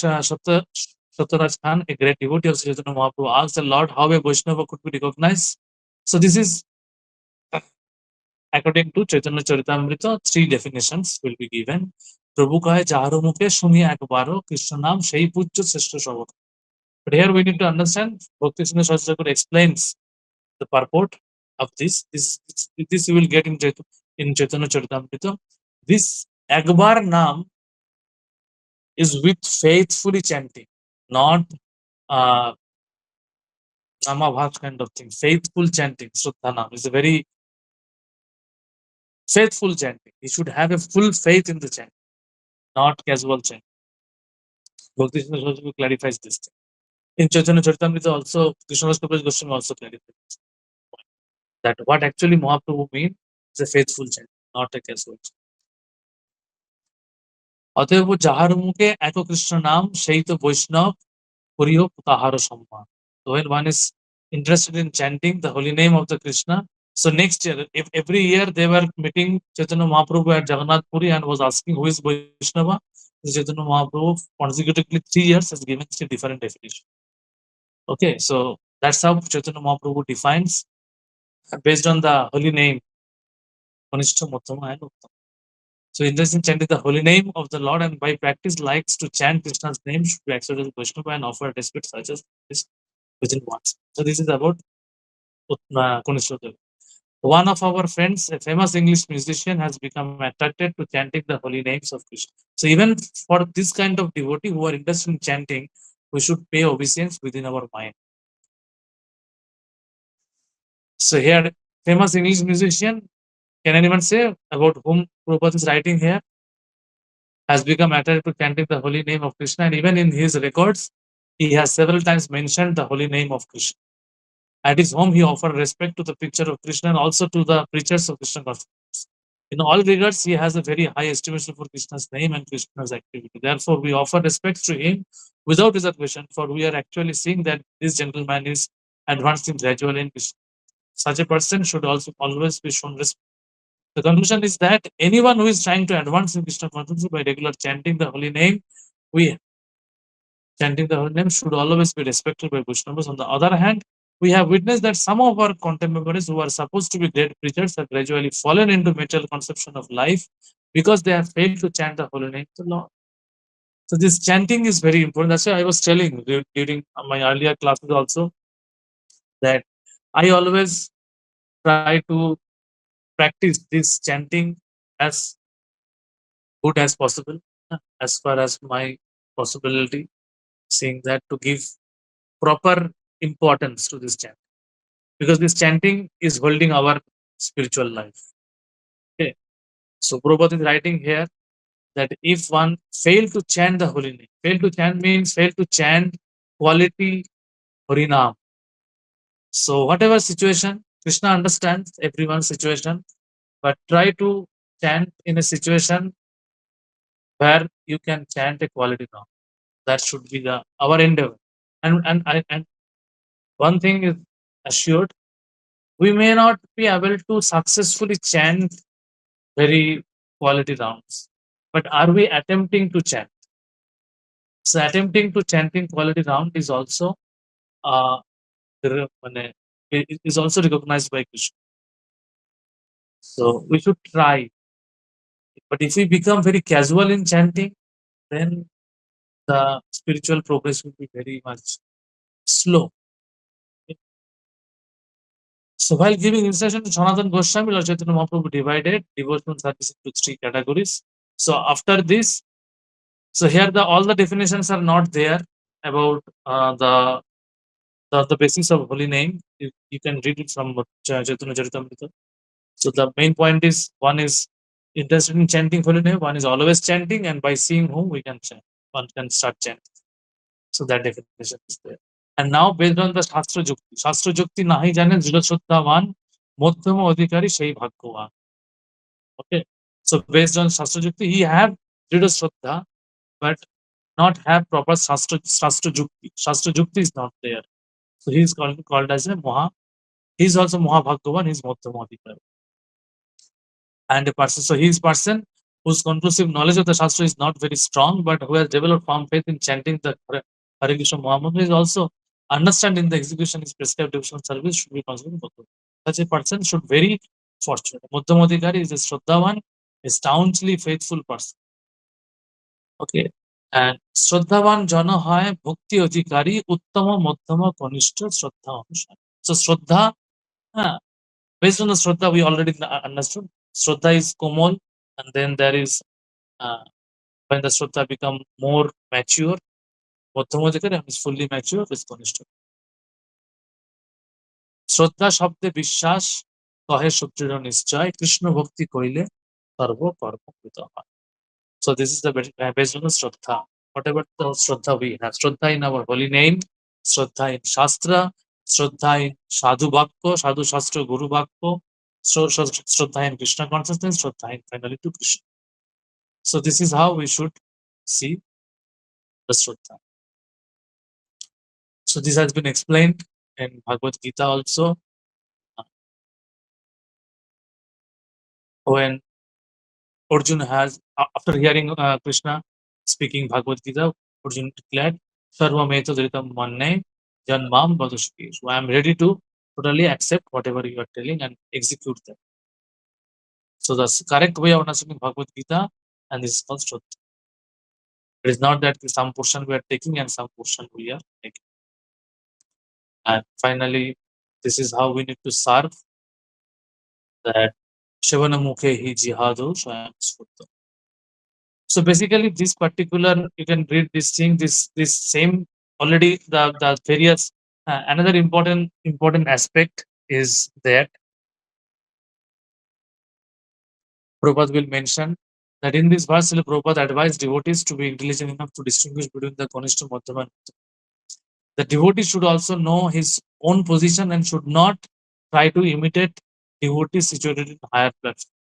Sataraj Khan, a great devotee of Sri Chaitanya Mahaprabhu, asked the Lord how a Vaishnava could be recognized. So this is according to Chaitanya Charitamrita, 3 definitions will be given. Prabhu kahe jaharo mukhe shuni ekbaro Krishna naam shei pujya sreshta shabad. But here we need to understand, Bhakti Siddhanta Shastri explains the purport of this. This you will get in Chaitanya Charitamrita. This Akbar Naam is with faithfully chanting, not Namabhat kind of thing. Faithful chanting, Shraddha Naam is a very faithful chanting. You should have a full faith in the chant, not casual chanting. Bhakti Siddhanta Shastri clarifies this thing. In Chaitanya Charitamrita also, Krishna Goswami also clarifies that what actually Mahaprabhu means is a faithful chant, not a casual chant. অতএব যাহার মুখে এক কৃষ্ণ নাম সেই তো বৈষ্ণব করিও তাহার সম্মান. So when one is interested in chanting the holy name of the Krishna, so next year, if every year they were meeting Chaitanya Mahaprabhu at Jagannath Puri and was asking who is Vaishnava, Chaitanya Mahaprabhu consecutively 3 years has given 3 different definitions. Okay, so that's how Chaitanya Mahaprabhu defines based on the holy name, Kanishta, Mottama, and Uttama. So interest in chanting the holy name of the Lord and by practice likes to chant Krishna's name should be accepted as Vaishnava and offer respect such as this within once. So this is about Kanishta. One of our friends, a famous English musician, has become attracted to chanting the holy names of Krishna. So even for this kind of devotee who are interested in chanting, we should pay obeisance within our mind. So here, famous English musician, can anyone say about whom Prabhupada is writing here? Has become attracted to chanting the holy name of Krishna, and even in his records, he has several times mentioned the holy name of Krishna. At his home, he offered respect to the picture of Krishna and also to the preachers of Krishna consciousness. In all regards, he has a very high estimation for Krishna's name and Krishna's activity. Therefore, we offer respect to him without reservation, for we are actually seeing that this gentleman is advancing gradually in Krishna. Such a person should also always be shown respect. The conclusion is that anyone who is trying to advance in Krishna consciousness by regular chanting the holy name, we chanting the holy name should always be respected by Vaishnavas. On the other hand, we have witnessed that some of our contemporaries who are supposed to be great preachers have gradually fallen into material conception of life because they have failed to chant the holy name of the Lord. So this chanting is very important. That's why I was telling during my earlier classes also that I always try to practice this chanting as good as possible, as far as my possibility, seeing that to give proper importance to this chant, because this chanting is holding our spiritual life. Okay, so Prabhupada is writing here that if one fail to chant the holy name, fail to chant means fail to chant quality Harinam. So whatever situation, Krishna understands everyone's situation, but try to chant in a situation where you can chant a quality Nam. That should be the our endeavor. And one thing is assured, we may not be able to successfully chant very quality rounds, but are we attempting to chant? So attempting to chanting quality round is also uh, is also recognized by Krishna. So we should try. But if we become very casual in chanting, then the spiritual progress will be very much slow. So while giving instruction to Sanatana Goswami, Lord Chaitanya Mahaprabhu divided devotional service into three categories. So after this, so here all the definitions are not there about the basis of holy name. You can read it from Chaitanya Charitamrita. So the main point is, one is interested in chanting holy name, one is always chanting, and by seeing whom we can chant, one can start chanting. So that definition is there. And now based on the Shastra Jukti nahi jane dृढ़ श्रद्धावान मध्यम अधिकारी সেই ভাগ্যবান. Okay. So based on Shastra Jukti, he have dृढ़ Shraddha, but not have proper Shastra Jukti. Shastra Jukti is not there. So he is called as a Maha. He is also Mahabhagavan, he is Madhyama Adhikari. And a person, so he is person whose conclusive knowledge of the Shastra is not very strong, but who has developed firm faith in chanting the Hare Krishna Mahamantra, is also understanding the execution is prescribed devotional service should be considered Bhagavad. Such a person should very fortunate. Madhyama Adhikari is a Shraddhavan, a staunchly faithful person. Okay. And Shraddhavan Jana hai Bhakti Adhikari Uttama Madhyama Kanishta Shraddha Anushan. So Shraddha, based on the Shraddha, we already understood. Shraddha is Komal, and then there is when the Shraddha become more mature, Madhyama is fully mature, is Kanishta. Shraddha Shabde Vishwas Kahe Shuddhira Nischay Krishna Bhakti Koile Sarva Karma Krita. So this is the based on the Shraddha. Whatever the Shraddha we have, Shraddha in our holy name, Shraddha in Shastra, Shraddha in Sadhu Bhakti, Sadhu Shastra, Guru Bhakti, Shraddha in Krishna consciousness, Shraddha in finally to Krishna. So this is how we should see the Shraddha. So this has been explained in Bhagavad Gita also. When Arjuna has, after hearing Krishna speaking Bhagavad Gita, Arjuna declared, Sarvameta Dhritam Manne Janmam Vadashiki. So I am ready to totally accept whatever you are telling and execute them. So the correct way of understanding Bhagavad Gita, and this is called Shraddha. It is not that some portion we are taking and some portion we are taking. And finally, this is how we need to serve, that Shavana Mukhe hi jihado swayam spurta. So basically, this particular, you can read this thing, this same already the various another important aspect is that Prabhupada will mention that in this verse, Srila Prabhupada advised devotees to be intelligent enough to distinguish between the Kanishta, Madhyama. The devotee should also know his own position and should not try to imitate devotees situated in higher platform.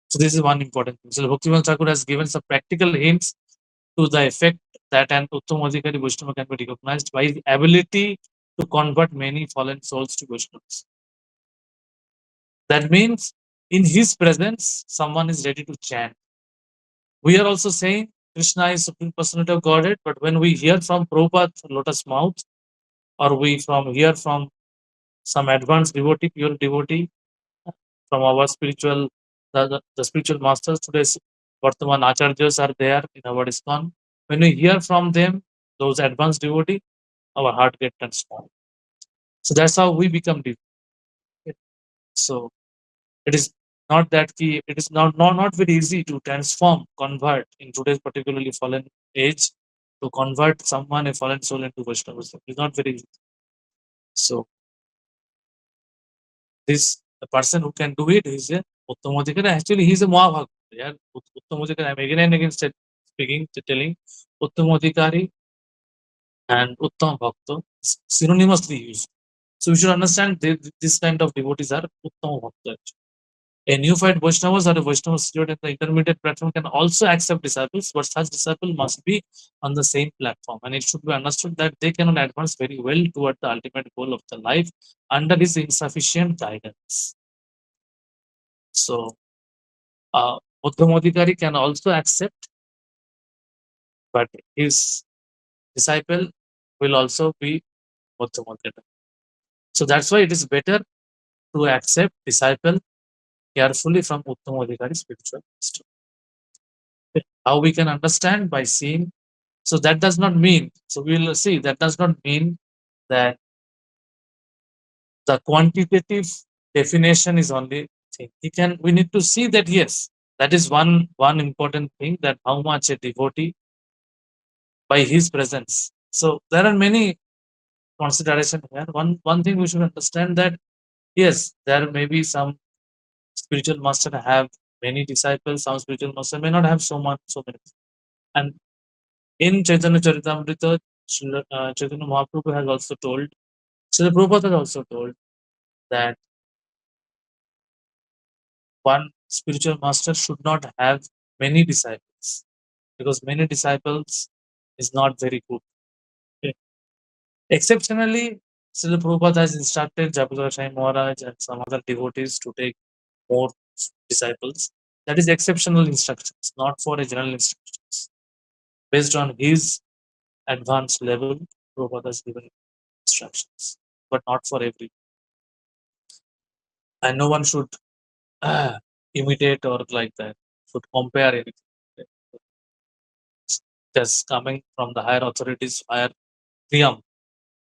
So this is one important thing. So Bhaktivinoda Thakur has given some practical hints to the effect that an Uttam Adhikari Vaishnava can be recognized by his ability to convert many fallen souls to Vaishnavas. That means in his presence, someone is ready to chant. We are also saying Krishna is Supreme Personality of Godhead, but when we hear from Prabhupada lotus mouth, or we hear from some advanced devotee, pure devotee, from our spiritual, the spiritual masters today, Vartaman Acharyas are there in our ISKCON. When we hear from them, those advanced devotee, our heart gets transformed. So that's how we become devout. So it is not that key. It is not very easy to transform, convert in today's particularly fallen age, to convert someone, a fallen soul, into Vaishnavas. It's not very easy. So this the person who can do it is a Uttamodikara. Actually, he's a Mahabhakt. Yeah, Uttamodikara. I'm again and again speaking, telling Uttamodikari and Uttam Bhakta synonymously used. So we should understand this kind of devotees are Uttama Bhakta. A neophyte Vaishnavas or a Vaishnava situated in the intermediate platform can also accept disciples, but such disciple must be on the same platform. And it should be understood that they cannot advance very well toward the ultimate goal of the life under his insufficient guidance. So, Uttama can also accept, but his disciple will also be Uttama. So that's why it is better to accept disciple carefully from Uttama spiritual system. How we can understand by seeing. So that does not mean, so we will see, that does not mean that the quantitative definition is only thing. We need to see that, yes, that is one important thing, that how much a devotee by his presence. So there are many considerations here. One thing we should understand, that yes, there may be some spiritual master have many disciples, some spiritual master may not have so many. And in Chaitanya Charitamrita, Chaitanya Mahaprabhu has also told, Srila Prabhupada has also told that one spiritual master should not have many disciples, because many disciples is not very good. Okay. Exceptionally, Srila Prabhupada has instructed Jabala Sai Maharaj and some other devotees to take more disciples. That is exceptional instructions, not for a general instructions. Based on his advanced level, Prabhupada has given instructions, but not for every. And no one should imitate or like that, should compare anything. That's coming from the higher authorities, higher Priyam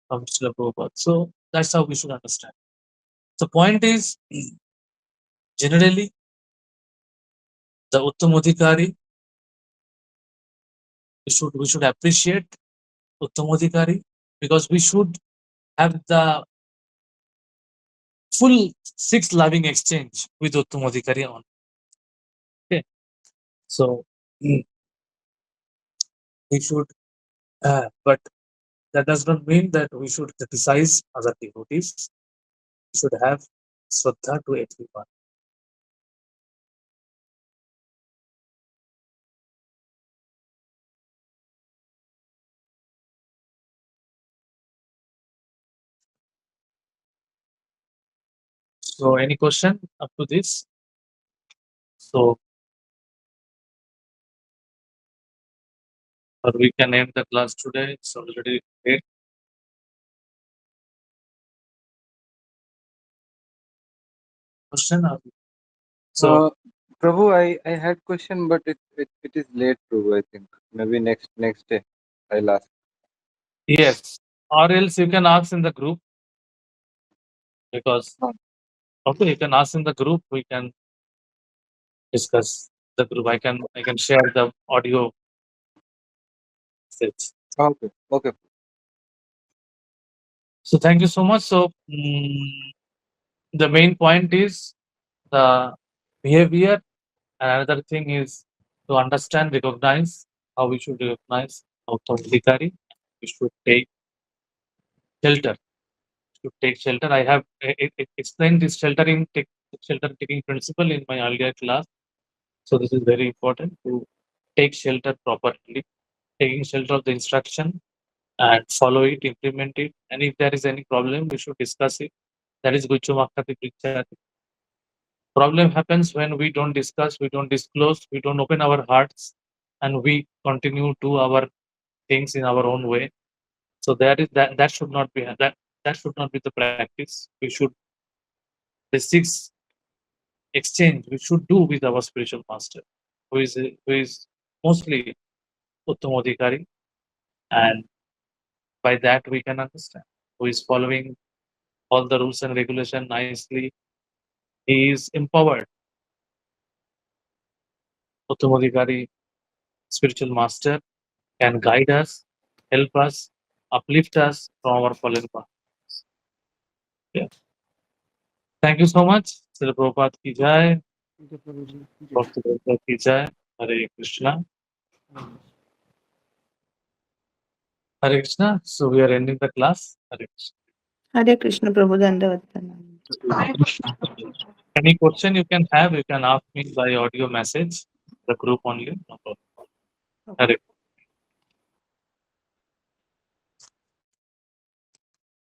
from Srila Prabhupada. So that's how we should understand. The point is, generally, the Uttamodhikari, we should appreciate Uttamodhikari, because we should have the full six loving exchange with Uttamodhikari on. Okay. So we should, but that does not mean that we should criticize other devotees. We should have Shraddha to everyone. So any question up to this? So, or we can end the class today. It's already late. question? So Prabhu, I had question, but it is late, Prabhu. I think maybe next day I'll ask. yes, or else you can ask in the group, because Oh. okay, you can ask in the group. We can discuss the group. I can share the audio message. Okay, okay. So thank you so much. So the main point is the behavior. Another thing is to understand, recognize how we should recognize automatically. We should take shelter. To take shelter, I have explained this shelter taking principle in my earlier class. So this is very important to take shelter properly, taking shelter of the instruction and follow it, implement it. And if there is any problem, we should discuss it. That is Guchumakati Prichati. Problem happens when we don't discuss, we don't disclose, we don't open our hearts, and we continue to our things in our own way. So that should not be that should not be the practice. We should the six exchange we should do with our spiritual master, who is mostly Uttamodhikari, and by that we can understand who is following all the rules and regulation nicely. He is empowered. Uttamodhikari, spiritual master, can guide us, help us, uplift us from our fallen path. Yeah. Thank you so much. Srila Prabhupada ki jai. Thank you, Prabhuji. Bhakti Prabhupada ki jai. Hare Krishna. Hare Krishna. So we are ending the class. Hare Krishna. Hare Krishna Prabhu Dandavat Any question you can have, you can ask me by audio message, the group only. No problem. Hare